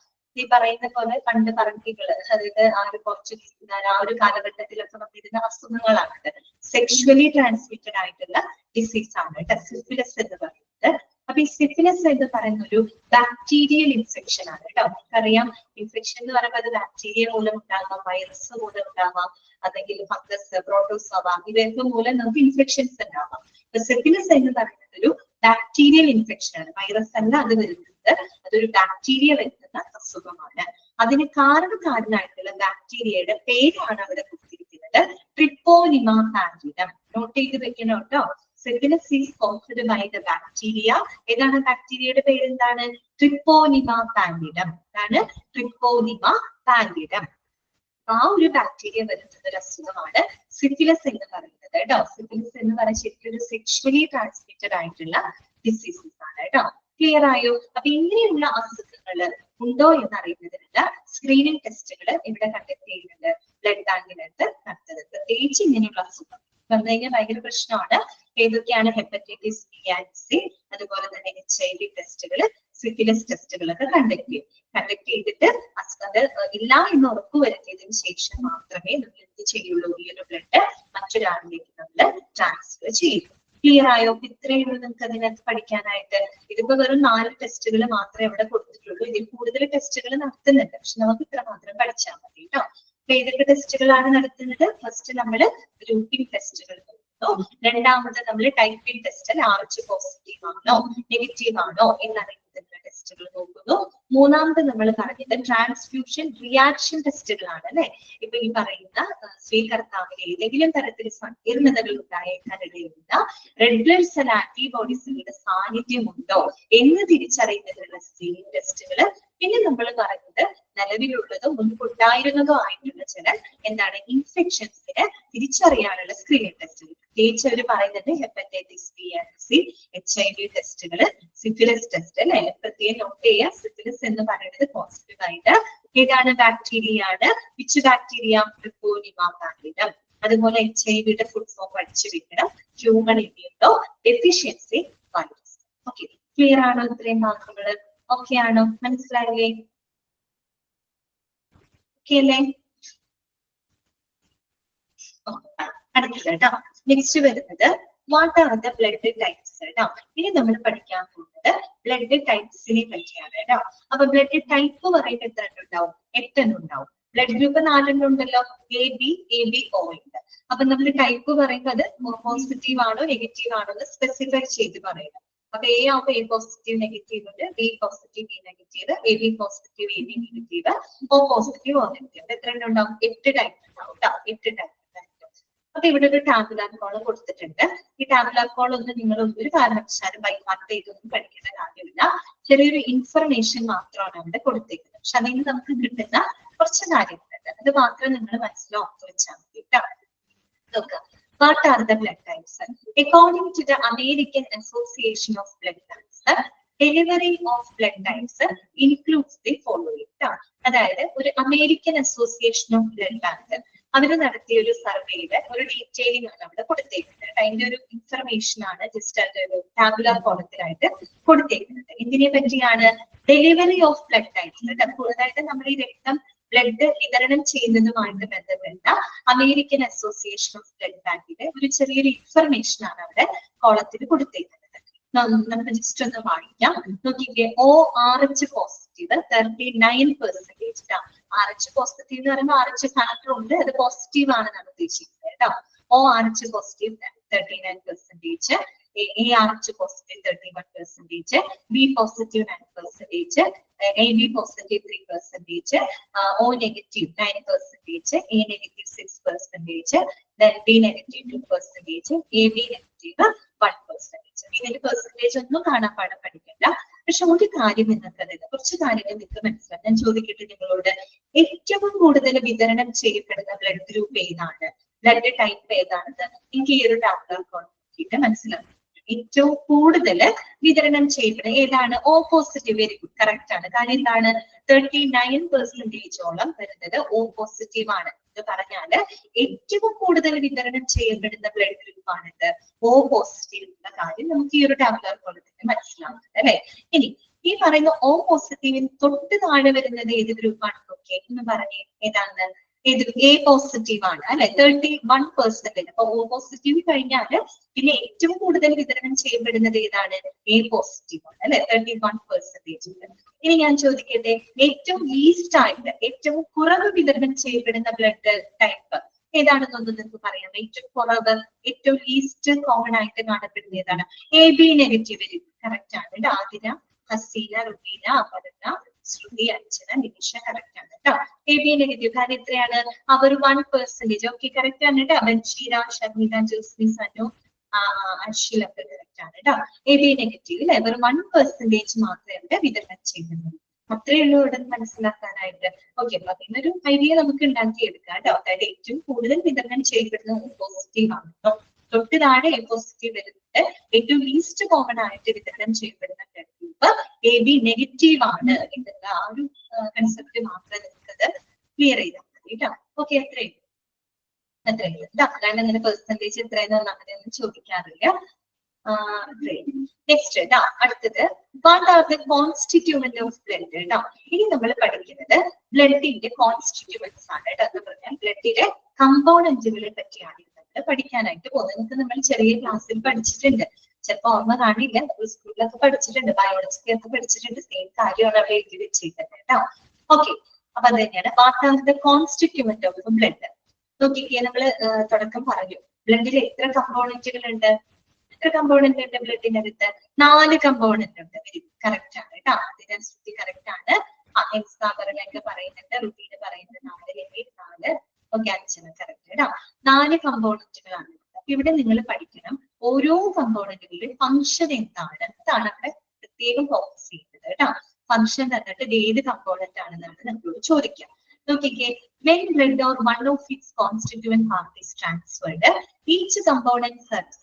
ഈ പറയുന്ന പോലെ പണ്ട് പറങ്കികള്, അതായത് ആ ഒരു പോർച്ചുഗീസുകാർ ആ ഒരു കാലഘട്ടത്തിലൊക്കെ വന്നിരുന്ന അസുഖങ്ങളാണ്. സെക്ഷുവലി ട്രാൻസ്മിറ്റഡ് ആയിട്ടുള്ള ഡിസീസ് ആണ് കേട്ടോ സിഫിലിസ് എന്ന് പറയുന്നത്. അപ്പൊ ഈ സിഫിലിസ് എന്ന് പറയുന്ന ഒരു ബാക്ടീരിയൽ ഇൻഫെക്ഷൻ ആണ് കേട്ടോ. നമുക്കറിയാം ഇൻഫെക്ഷൻ എന്ന് പറയുമ്പോൾ അത് ബാക്ടീരിയ മൂലം ഉണ്ടാകാം, വൈറസ് മൂലം ഉണ്ടാവാം, അല്ലെങ്കിൽ ഫംഗസ്, പ്രോട്ടോസോവ ഇവയൊക്കെ മൂലം നമുക്ക് ഇൻഫെക്ഷൻസ് ഉണ്ടാവാം. സിഫിലിസ് എന്ന് പറയുന്നത് ഒരു ബാക്ടീരിയൽ ഇൻഫെക്ഷൻ ആണ്. വൈറസ് അല്ല അത് വരുന്നത്, അതൊരു ബാക്ടീരിയ വരുന്ന അസുഖമാണ്. അതിന് കാരണക്കാരനായിട്ടുള്ള ബാക്ടീരിയയുടെ പേരാണ് അവിടെ കൊടുത്തിരിക്കുന്നത്, ട്രിപ്പോനിമ പാനിഡം. നോട്ട് ചെയ്ത് വെക്കണം കേട്ടോ. syphilis is caused by the bacteria. ഏതാണ് ബാക്ടീരിയയുടെ പേര്? എന്താണ്? ട്രിപ്പോനിമ പാൻഡിഡം. ആണ് ട്രിപ്പോനിമ പാൻഡിഡം. ആ ഒരു ബാക്ടീരിയ വരുന്ന ഒരു അസുഖമാണ് സിഫിലിസ് എന്ന് പറയുന്നത് കേട്ടോ. സിഫിലിസ് എന്ന് പറയുന്നത് ശരിക്കും ഒരു സെക്ഷുവലി ട്രാൻസ്മിറ്റഡ് ആയിട്ടുള്ള ഡിസീസസ് ആണ് കേട്ടോ. ക്ലിയർ ആയോ? അപ്പൊ ഇങ്ങനെയുള്ള അസുഖങ്ങൾ ഉണ്ടോ എന്ന് അറിയുന്നതിനുള്ള സ്ക്രീനിങ് ടെസ്റ്റുകൾ ഇവിടെ കണ്ടക്ട് ചെയ്യുന്നുണ്ട്. ബ്ലഡ് ബാങ്കിനകത്ത് നടത്തുന്നത്. പ്രത്യേകിച്ച് ഇങ്ങനെയുള്ള അസുഖം വന്നു കഴിഞ്ഞാൽ ഭയങ്കര പ്രശ്നമാണ്. ഏതൊക്കെയാണ്? ഹെപ്പറ്റൈറ്റിസ് ബി ആൻഡ് സി, അതുപോലെ തന്നെ HIV ടെസ്റ്റുകൾ, സിഫിലിസ് ടെസ്റ്റുകളൊക്കെ കണ്ടക്ട് ചെയ്തിട്ട് അത് ഇല്ല എന്ന് ഉറപ്പുവരുത്തിയതിനു ശേഷം മാത്രമേ നമ്മൾ എന്ത് ചെയ്യുള്ളൂ? ഈ ഒരു ബ്ലഡ് മറ്റൊരാളിലേക്ക് നമ്മൾ ട്രാൻസ്ഫർ ചെയ്യൂ. ക്ലിയർ ആയോ? ഇത്രയേ ഉള്ളൂ നിങ്ങൾക്ക് അതിനകത്ത് പഠിക്കാനായിട്ട്. ഇതിപ്പോ വെറും 4 ടെസ്റ്റുകൾ മാത്രമേ ഇവിടെ കൊടുത്തിട്ടുള്ളൂ. ഇതിൽ കൂടുതൽ ടെസ്റ്റുകൾ നടത്തുന്നുണ്ട്. പക്ഷെ നമുക്ക് ഇത്ര മാത്രം പഠിച്ചാൽ മതി കേട്ടോ. ഏതൊക്കെ ടെസ്റ്റുകളാണ് നടത്തുന്നത്? ഫസ്റ്റ് നമ്മൾ ഗ്രൂപ്പിംഗ് ടെസ്റ്റുകൾ നോക്കുന്നു. രണ്ടാമത് നമ്മൾ ടൈപ്പിംഗ് ടെസ്റ്റ്, RH പോസിറ്റീവ് ആണോ നെഗറ്റീവ് ആണോ എന്നറിയുന്നതിനുള്ള ടെസ്റ്റുകൾ നോക്കുന്നു. മൂന്നാമത് നമ്മൾ പറഞ്ഞത് ട്രാൻസ്ഫ്യൂഷൻ റിയാക്ഷൻ ടെസ്റ്റുകളാണ് അല്ലെ. ഇപ്പൊ ഈ പറയുന്ന സ്വീകർത്താവിന് ഏതെങ്കിലും തരത്തിൽ സങ്കീർണതകൾ ഉണ്ടായേക്കാനിടയുള്ള റെഡ് ബ്ലഡ് സെൽ ആന്റിബോഡീസുകളുടെ സാന്നിധ്യമുണ്ടോ എന്ന് തിരിച്ചറിയുന്നതിനുള്ള സ്ക്രീനിങ് ടെസ്റ്റുകൾ. പിന്നെ നമ്മൾ പറയുന്നത് നിലവിലുള്ളതോ മുൻപുണ്ടായിരുന്നതോ ആയിട്ടുള്ള ചില ഇൻഫെക്ഷൻസിനെ തിരിച്ചറിയാനുള്ള സ്ക്രീനിങ് ടെസ്റ്റുകൾ. പ്രത്യേകിച്ച് അവർ പറയുന്നത് hepatitis B and C, HIV ടെസ്റ്റുകൾ, സിഫിലിസ് ടെസ്റ്റ് അല്ലെ. പ്രത്യേകം നോട്ട് ചെയ്യുക. സിഫിലിസ് എന്ന് പറയുന്നത് പോസിറ്റീവ് ആയിട്ട് ഏതാണ്? ബാക്ടീരിയ ആണ്. Which bacteria? Treponema pallidum. അതുപോലെ HIV ഫുഡ് ഫോം പഠിച്ചു വെക്കണം. Human immunodeficiency virus. Okay, clear ആണോ? ഇത്രയും വാക്കുകൾ ഓക്കെ ആണോ? മനസ്സിലായില്ലേ? ഓക്കെ അല്ലേ? അടുത്തത് കേട്ടോ. നെക്സ്റ്റ് വരുന്നത് what are the blood types കേട്ടോ. ഇനി നമ്മൾ പഠിക്കാൻ പോകുന്നത് ബ്ലഡ് ടൈപ്സിനെ പറ്റിയാണ് കേട്ടോ. അപ്പൊ ബ്ലഡ് ടൈപ്പ് പറയുമ്പോൾ എത്ര എണ്ണം ഉണ്ടാവും? 8 എണ്ണം ഉണ്ടാവും. ബ്ലഡ് ഗ്രൂപ്പ് 4 എണ്ണം ഉണ്ടല്ലോ. AB O ഉണ്ട്. അപ്പൊ നമ്മൾ ടൈപ്പ് പറയുമ്പോൾ അത് പോസിറ്റീവ് ആണോ നെഗറ്റീവ് ആണോ എന്ന് സ്പെസിഫൈ ചെയ്ത് പറയുന്നത്. അപ്പൊ A ആവുമ്പോൾ A പോസിറ്റീവ് നെഗറ്റീവ് ഉണ്ട്, B positive B negative, AB positive AB negative, O positive O negative. എത്ര എണ്ണം ഉണ്ടാവും? 8 ടൈപ്പ് ഉണ്ടാവും കേട്ടോ. 8 ടൈപ്പ്. അപ്പൊ ഇവിടെ ഒരു ടാബുലാർ കോളം കൊടുത്തിട്ടുണ്ട്. ഈ ടാബുലാർ കോളം ഒന്നും നിങ്ങൾ ഒരു കാരണവശാലും ബൈഹാർട്ട് ചെയ്തൊന്നും പഠിക്കേണ്ട കാര്യമില്ല. ചെറിയൊരു ഇൻഫർമേഷൻ മാത്രമാണ് അവിടെ കൊടുത്തേക്കുന്നത്. പക്ഷെ അതിൽ നിന്ന് നമുക്ക് കിട്ടുന്ന കുറച്ച് കാര്യങ്ങളുണ്ട്. അത് മാത്രം നിങ്ങൾ മനസ്സിലാക്കി വെച്ചാൽ മതി കേട്ടോ. നോക്കുക. What are the blood types? According to the American Association of Blood Cancer, delivery of blood types includes the following. അതായത് ഒരു American association of blood bank അവര് നടത്തിയ ഒരു സർവേയില് ഒരു ഡീറ്റെയിലിംഗ് ആണ് അവിടെ കൊടുത്തേക്കുന്നത്. അതിന്റെ ഒരു ഇൻഫർമേഷൻ ആണ് ജസ്റ്റ് ഒരു ടാബുലാർ കോളത്തിലായിട്ട് കൊടുത്തേക്കുന്നത്. ഇതിനെ പറ്റിയാണ് ഡെലിവറി ഓഫ് ബ്ലഡ് ടൈപ്സ്. അതായത് നമ്മൾ ഈ രക്തം ബ്ലഡ് വിതരണം ചെയ്യുന്നതുമായിട്ട് ബന്ധപ്പെട്ട അമേരിക്കൻ അസോസിയേഷൻ ഓഫ് ബ്ലഡ് ബാങ്കിന്റെ ഒരു ചെറിയൊരു ഇൻഫർമേഷൻ ആണ് അവിടെ കോളത്തിൽ കൊടുത്തേക്കുന്നത്. നമുക്ക് ജസ്റ്റ് ഒന്ന് വായിക്കാം. നോക്കിക്കേ. ORH positive 39%. RH പോസിറ്റീവ് എന്ന് പറയുമ്പോൾ RH ഫാക്ടർ ഉണ്ട്, അത് പോസിറ്റീവ് ആണെന്നാണ് ഉദ്ദേശിക്കുന്നത് കേട്ടോ. ORH positive 39%, ARH positive 31%, B positive 9%, AB positive 3%, O negative 9%, A negative 6%, then B negative 2%, AB negative 1%. ഇതിന്റെ പെർസെന്റേജ് ഒന്നും കാണാൻ പാഠം പഠിക്കണ്ട. പക്ഷെ ഒരു കാര്യം നിങ്ങൾക്കറിയില്ല, കുറച്ച് കാര്യങ്ങൾ നിങ്ങൾക്ക് മനസ്സിലാവും. ഞാൻ ചോദിക്കട്ടെ നിങ്ങളോട്, ഏറ്റവും കൂടുതൽ വിതരണം ചെയ്യപ്പെടുന്ന ബ്ലഡ് ഗ്രൂപ്പ് ഏതാണ്? ബ്ലഡ് ടൈപ്പ് ഏതാണെന്ന് എനിക്ക് ഈ ഒരു ടാബുലാർ കോളം നോക്കിയിട്ട് മനസ്സിലാവും. ഏറ്റവും കൂടുതൽ വിതരണം ചെയ്യപ്പെടുന്നത് ഏതാണ്? O positive. Very good, correct ആണ്. കാരണം എന്താണ്? 39%ഓളം വരുന്നത് O പോസിറ്റീവ് ആണ്. എന്ന് പറഞ്ഞാല് ഏറ്റവും കൂടുതൽ വിതരണം ചെയ്യപ്പെടുന്ന ബ്ലഡ് ഗ്രൂപ്പ് ആണിത് O പോസിറ്റീവ് എന്ന കാര്യം നമുക്ക് ഈ ഒരു ടാബുലാർ കോളത്തിൽ മനസ്സിലാവുന്നത് അല്ലെ. ഇനി ഈ പറയുന്ന O പോസിറ്റീവിന് തൊട്ട് താഴെ വരുന്നത് ഏത് ഗ്രൂപ്പാണ്? ഓക്കെ എന്ന് പറഞ്ഞേ, ഏതാണ്? ഇത് A പോസിറ്റീവ് ആണ് അല്ലെ. 31%. അപ്പൊ O പോസിറ്റീവ് കഴിഞ്ഞാല് പിന്നെ ഏറ്റവും കൂടുതൽ വിതരണം ചെയ്യപ്പെടുന്നത് ഏതാണ്? A പോസിറ്റീവ് ആണ് അല്ലെ. 31%. ഇനി ഞാൻ ചോദിക്കട്ടെ, ഏറ്റവും ലീസ്റ്റ് ആയിട്ട് ഏറ്റവും കുറവ് വിതരണം ചെയ്യപ്പെടുന്ന ബ്ലഡ് ടൈപ്പ് ഏതാണെന്നൊന്ന് നിങ്ങൾക്ക് പറയാം. ഏറ്റവും കുറവ്, ഏറ്റവും ലീസ്റ്റ് കോമൺ ആയിട്ട് കാണപ്പെടുന്ന ഏതാണ്? AB negative. കറക്റ്റ് ആണ്. ആതിര, ഹസീന, റുബീന, അപർണ, ശ്രുതി, അർച്ചന, നിമിഷ കറക്റ്റ് ആണ് കേട്ടോ. AB negative. കാരണം എത്രയാണ്? അവർ 1%. ഓക്കെ, കറക്റ്റ് ആണ് കേട്ടോ. ബൻഷീര, ഷർമിത, ജോസ്മി, സനു, അശ്വിലൊക്കെ കറക്റ്റ് ആണ് കേട്ടോ. AB നെഗറ്റീവ് അല്ലെ, വെറും 1% മാത്രമേ വിതരണം ചെയ്യുന്നുള്ളൂ. അത്രയേ ഉള്ളൂ ഇവിടെ മനസ്സിലാക്കാനായിട്ട്. ഓക്കെ, അപ്പൊ അതിനൊരു ഐഡിയ നമുക്ക് ഉണ്ടാക്കിയെടുക്കാം കേട്ടോ. അതായത് ഏറ്റവും കൂടുതൽ വിതരണം ചെയ്യപ്പെടുന്നത് പോസിറ്റീവ് ആണ് കേട്ടോ. തൊട്ട് താഴെ പോസിറ്റീവ് വരുന്നുണ്ട്. ഏറ്റവും ലീസ്റ്റ് കോമൺ ആയിട്ട് വിതരണം ചെയ്യപ്പെടുന്ന ബ്ലഡ് ഗ്രൂപ്പ് AB നെഗറ്റീവ് ആണ് എന്നുള്ള ആ ഒരു കൺസെപ്റ്റ് മാത്രമേ നിങ്ങൾക്കത് ക്ലിയർ ചെയ്താൽ മതി കേട്ടോ. ഓക്കെ, അത്രയും കാരണം അങ്ങനെ പെർസെന്റേജ് എത്രയെന്ന് അങ്ങനെയൊന്നും ചോദിക്കാറില്ല. നെക്സ്റ്റ് കേട്ടോ, അടുത്തത് what are the constituent of blood കേട്ടോ. ഇനി നമ്മൾ പഠിക്കുന്നത് ബ്ലഡിന്റെ കോൺസ്റ്റിറ്റ്യൂവൻസ് ആണ് കേട്ടോ. എന്ന് പറഞ്ഞാൽ ബ്ലഡിലെ കമ്പോണന്റുകളെ പറ്റിയാണ് നമ്മൾ പഠിക്കാനായിട്ട് പോകുന്നത്. നിങ്ങൾക്ക് നമ്മൾ ചെറിയ ക്ലാസ്സിൽ പഠിച്ചിട്ടുണ്ട്, ചിലപ്പോ ഓർമ്മ കാണില്ല, നമ്മൾ സ്കൂളിലൊക്കെ പഠിച്ചിട്ടുണ്ട്, ബയോളജിക്കൊക്കെ പഠിച്ചിട്ടുണ്ട്. സെയിം കാര്യമാണ് അവിടെ എഴുതി വെച്ചിരിക്കുന്നത് കേട്ടോ. ഓക്കെ, അപ്പൊ അത് തന്നെയാണ് what are the constituent of blood. നോക്കിക്കേ, നമ്മള് തുടക്കം പറഞ്ഞു ബ്ലഡിൽ എത്ര കമ്പോണന്റുകൾ ഉണ്ട്. എത്ര കമ്പോണന്റ് ഉണ്ട് ബ്ലഡിനകത്ത്? 4 കമ്പോണന്റ് ഉണ്ട്. വെരി കറക്റ്റ് ആണ് കേട്ടോ. അതിന്റെ ശ്രുതി കറക്റ്റ് ആണ്. പറയുന്നുണ്ട്, റുട്ടീന് പറയുന്നത് 4. ഓക്കെ, 5 കറക്റ്റ് കേട്ടോ. 4 കമ്പോണന്റുകളാണ്. അപ്പൊ ഇവിടെ നിങ്ങൾ പഠിക്കണം ഓരോ കമ്പോണന്റുകളുടെ ഫംഗ്ഷൻ എന്താണ്. അതാണ് അവിടെ പ്രത്യേകം ഫോക്കസ് ചെയ്യുന്നത് കേട്ടോ. ഫംഗ്ഷൻ തന്നിട്ട് ഇത് ഏത് കമ്പോണന്റ് ആണെന്നാണ് നമ്മളോട് ചോദിക്കുക. നോക്കിക്കേ, when blood or one of its constituent part is transferred, each component serves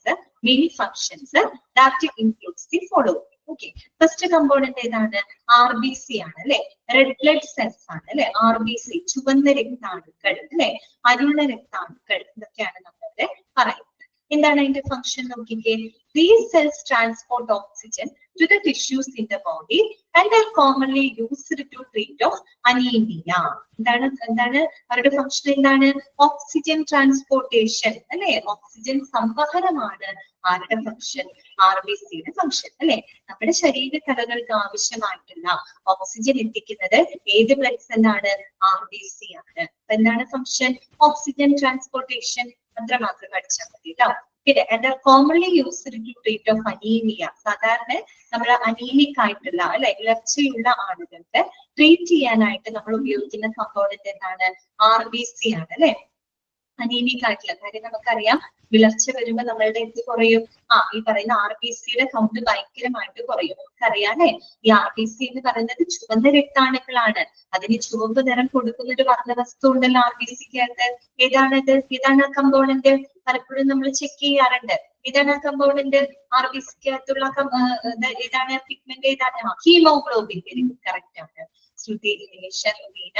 many functions that includes the following. Okay, first component ഏതാണ്? RBC ആണ് അല്ലെ, റെഡ് ബ്ലഡ് സെൽസ് ആണ് അല്ലെ. RBC ചുവന്ന രക്താണുക്കൾ അല്ലെ, അരുണ രക്താണുക്കൾ, ഇതൊക്കെയാണ് നമ്മളിവിടെ പറയുന്നത്. എന്താണ് അതിന്റെ ഫംഗ്ഷൻ നോക്കിക്കേ. These cells transport oxygen to the tissues in the body and are commonly used to treat of anemia. എന്താണ് അവരുടെ ഫംഗ്ഷൻ? എന്താണ്? ഓക്സിജൻ ട്രാൻസ്പോർട്ടേഷൻ അല്ലെ, ഓക്സിജൻ സംവഹനമാണ് ആരുടെ ഫംഗ്ഷൻ? RBCയുടെ ഫംഗ്ഷൻ അല്ലെ. നമ്മുടെ ശരീരകലകൾക്ക് ആവശ്യമായിട്ടുള്ള ഓക്സിജൻ എത്തിക്കുന്നത് ഏത് ബ്ലഡ് സെല്ലാണ്? RBC ആണ്. അപ്പൊ എന്താണ് ഫംഗ്ഷൻ? Oxygen transportation. അത്രമാത്രം പഠിച്ചാൽ മതി കേട്ടോ. പിന്നെ എന്താ commonly used to treat of anaemia. സാധാരണ നമ്മൾ അനീമിക് ആയിട്ടുള്ള അല്ലെ, വിളർച്ചയുള്ള ആളുകൾക്ക് ട്രീറ്റ് ചെയ്യാനായിട്ട് നമ്മൾ ഉപയോഗിക്കുന്ന കമ്പോണന്റ് എന്താണ്? RBC ആണ് അല്ലെ. അനീമിക് ആയിട്ടുള്ള കാര്യം നമുക്കറിയാം, വിളർച്ച വരുമ്പോ നമ്മളുടെ എന്ത് കുറയും? ഈ പറയുന്ന RBCയുടെ കൗണ്ട് ഭയങ്കരമായിട്ട് കുറയും. നമുക്കറിയാം അല്ലെ. ഈ RBC എന്ന് പറയുന്നത് ചുവന്ന രക്താണുക്കളാണ്. അതിന് ചുവപ്പ് നിറം കൊടുക്കുന്ന ഒരു വർണ്ണ വസ്തു ഉണ്ടല്ലോ RBCക്കകത്ത്. ഏതാണത്? ഏതാണ് ആ കമ്പോണന്റ്? പലപ്പോഴും നമ്മൾ ചെക്ക് ചെയ്യാറുണ്ട്. ഏതാണ് ആ കമ്പോണന്റ്? RBCക്കകത്തുള്ള ഏതാണ് പിഗ്മെന്റ്? ഏതാണ്? ഹീമോഗ്ലോബിൻ. കറക്റ്റ് ആണ്. ശ്രുതി,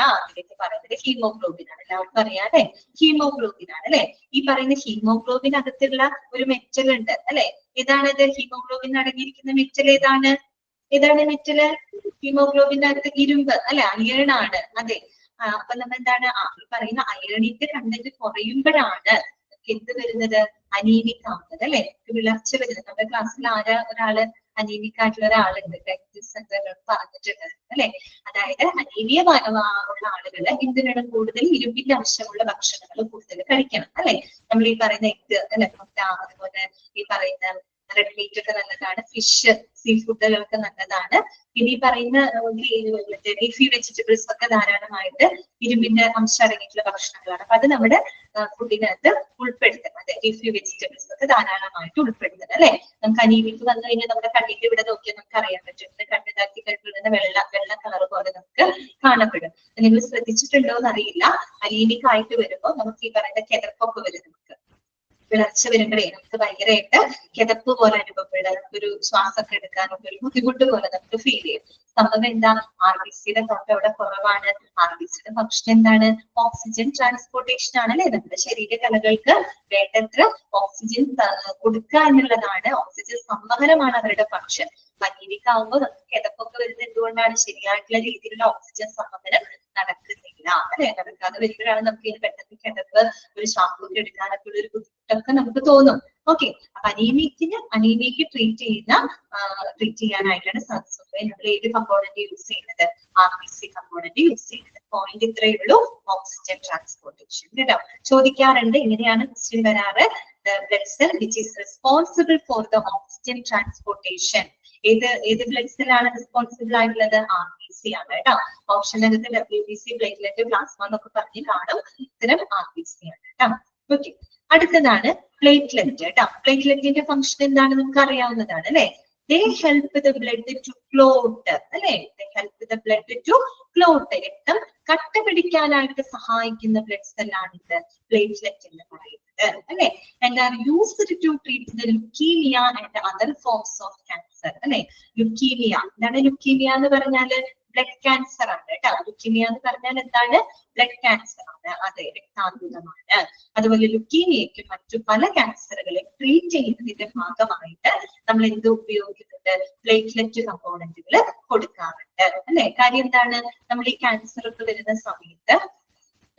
അതിലേക്ക് പറയുന്നത് ഹീമോഗ്ലോബിൻ ആണ്. എല്ലാവർക്കും അറിയാം അല്ലെ, ഹീമോഗ്ലോബിൻ ആണ് അല്ലെ. ഈ പറയുന്ന ഹീമോഗ്ലോബിൻ അകത്തുള്ള ഒരു മെറ്റൽ ഉണ്ട് അല്ലെ. ഏതാണത്? ഹീമോഗ്ലോബിൻ അടങ്ങിയിരിക്കുന്ന മെറ്റൽ ഏതാണ്? ഏതാണ് മെറ്റല്? ഹീമോഗ്ലോബിനകത്ത് ഇരുമ്പ് അല്ലെ, അയൺ ആണ്. അതെ. അപ്പൊ നമ്മൾ എന്താണ് ഈ പറയുന്ന അയണിന്റെ കണ്ടന്റ് കുറയുമ്പോഴാണ് എന്ത് വരുന്നത്? അനീമിക് ആവുന്നത് അല്ലെ, വിളർച്ച വരുന്നത്. നമ്മുടെ ക്ലാസ്സിൽ ഒരാള് അനീമിക് ആയിട്ടുള്ള ഒരാളുണ്ട്, പറഞ്ഞിട്ടുണ്ട് അല്ലെ. അതായത് അനീമിയ ഉള്ള ആളുകള് എന്ത് വേണം? കൂടുതൽ ഇരുമ്പിന്റെ അംശമുള്ള ഭക്ഷണങ്ങൾ കൂടുതൽ കഴിക്കണം അല്ലെ. നമ്മൾ ഈ പറയുന്ന എഗ് അല്ലെ, മുട്ട, അതുപോലെ ഈ പറയുന്ന റെഡ് മീറ്റ് ഒക്കെ നല്ലതാണ്. ഫിഷ്, സീ ഫുഡുകളൊക്കെ നല്ലതാണ്. പിന്നെ ഈ പറയുന്ന ലീഫി വെജിറ്റബിൾസ് ഒക്കെ ധാരാളമായിട്ട് ഇരുമ്പിന്റെ അംശം അടങ്ങിയിട്ടുള്ള ഭക്ഷണങ്ങളാണ്. അപ്പൊ അത് നമ്മുടെ ഫുഡിനകത്ത് ഉൾപ്പെടുത്തണം. അതെ, ലീഫി വെജിറ്റബിൾസ് ഒക്കെ ധാരാളമായിട്ട് ഉൾപ്പെടുത്തണം അല്ലെ. നമുക്ക് അനീമിക്ക് വന്നു കഴിഞ്ഞാൽ നമ്മുടെ കണ്ണിന്റെ ഇവിടെ നോക്കിയാൽ നമുക്ക് അറിയാൻ പറ്റും. കണ്ണിതാക്കി കഴിക്കുന്ന വെള്ള കളർ പോലെ നമുക്ക് കാണപ്പെടും. നിങ്ങൾ ശ്രദ്ധിച്ചിട്ടുണ്ടോ എന്നറിയില്ല. അനീമിക് ആയിട്ട് വരുമ്പോൾ നമുക്ക് ഈ പറയുന്ന കിതപ്പൊക്കെ വരും. നമുക്ക് വിളർച്ച വരുമ്പോഴേ നമുക്ക് ഭയങ്കരമായിട്ട് കിതപ്പ് പോലെ അനുഭവപ്പെടുക, ഒരു ശ്വാസമൊക്കെ എടുക്കാനൊക്കെ ഒരു ബുദ്ധിമുട്ട് പോലെ നമുക്ക് ഫീൽ ചെയ്യും. സംഭവം എന്താ? RBCയുടെ കൗണ്ട് അവിടെ കുറവാണ്. RBCയുടെ ഫംഗ്ഷൻ എന്താണ്? ഓക്സിജൻ ട്രാൻസ്പോർട്ടേഷൻ ആണ് അല്ലെ. നമ്മുടെ ശരീരകലകൾക്ക് വേണ്ടത്ര ഓക്സിജൻ കൊടുക്കുക എന്നുള്ളതാണ്. ഓക്സിജൻ സംവഹനമാണ് അവരുടെ ഫംഗ്ഷൻ. അനീമിക് ആവുമ്പോൾ നമുക്ക് കിതപ്പൊക്കെ വരുന്നത് എന്തുകൊണ്ടാണ്? ശരിയായിട്ടുള്ള രീതിയിലുള്ള ഓക്സിജൻ സംവഹനം നടക്കുന്നില്ല അല്ലെ. നടക്കാതെ വരുമ്പോഴാണ് നമുക്ക് ഇതിന് പെട്ടെന്ന് കിതപ്പ്, ഒരു ശ്വാസമൊക്കെ എടുക്കാനൊക്കെ ഉള്ള ഒരു ബുദ്ധിമുട്ടൊക്കെ നമുക്ക് തോന്നും. ഓക്കെ, അപ്പൊ അനീമിക്ക് ട്രീറ്റ് ചെയ്യാനായിട്ടാണ് സാധ്യത നമ്മൾ ഏത് കമ്പോണന്റ് യൂസ് ചെയ്യുന്നത്? RBC കമ്പോണന്റ് യൂസ് ചെയ്യുന്നത്. പോയിന്റ് ഇത്രയേ ഉള്ളൂ, ഓക്സിജൻ ട്രാൻസ്പോർട്ടേഷൻ കേട്ടോ. ചോദിക്കാറുണ്ട്, ഇങ്ങനെയാണ് ക്വസ്റ്റ്യൻ വരാറ്. Blood cell which is responsible for the oxygen transportation. ഏത് ബ്ലഡ് സെല്ലാണ് റെസ്പോൺസിബിൾ ആയിട്ടുള്ളത്? RBC ആണ് കേട്ടോ. ഓപ്ഷനകത്ത് WBC, പ്ലേറ്റ്ലെറ്റ്, പ്ലാസ്മ എന്നൊക്കെ പറഞ്ഞ് കാണും. ഇത്തരം RBC ആണ് കേട്ടോ. ഓക്കെ, അടുത്തതാണ് പ്ലേറ്റ്ലെറ്റ് കേട്ടോ. പ്ലേറ്റ്ലെറ്റിന്റെ ഫംഗ്ഷൻ എന്താണ് നമുക്ക് അറിയാവുന്നതാണ് അല്ലെ. They help the blood to clot അല്ലെ. They help the blood to clot. രക്തം കട്ട പിടിക്കാനായിട്ട് സഹായിക്കുന്ന ബ്ലഡ് സെല്ലാണ് ഇത് പ്ലേറ്റ്ലെറ്റ് എന്ന് പറയുന്നത് അല്ലെ. And are used to treat the leukemia and other forms of cancer അല്ലെ. ലുക്കീമിയ എന്താണ് ലുക്കീമിയ എന്ന് പറഞ്ഞാല് ബ്ലഡ് ക്യാൻസർ ആണ് കേട്ടോ. ലുക്കീമിയ എന്ന് പറഞ്ഞാൽ എന്താണ് ബ്ലഡ് ക്യാൻസർ ആണ്, അതെ രക്താർബുദമാണ്. അതുപോലെ ലുക്കീമിയയ്ക്കും മറ്റു പല ക്യാൻസറുകളെ ട്രീറ്റ് ചെയ്യുന്നതിന്റെ ഭാഗമായിട്ട് നമ്മൾ എന്ത് ഉപയോഗിക്കുന്നുണ്ട്, പ്ലേറ്റ്ലെറ്റ് കമ്പോണന്റുകൾ കൊടുക്കാറുണ്ട് അല്ലെ. കാര്യം എന്താണ്, നമ്മൾ ഈ ക്യാൻസർ ഒക്കെ വരുന്ന സമയത്ത്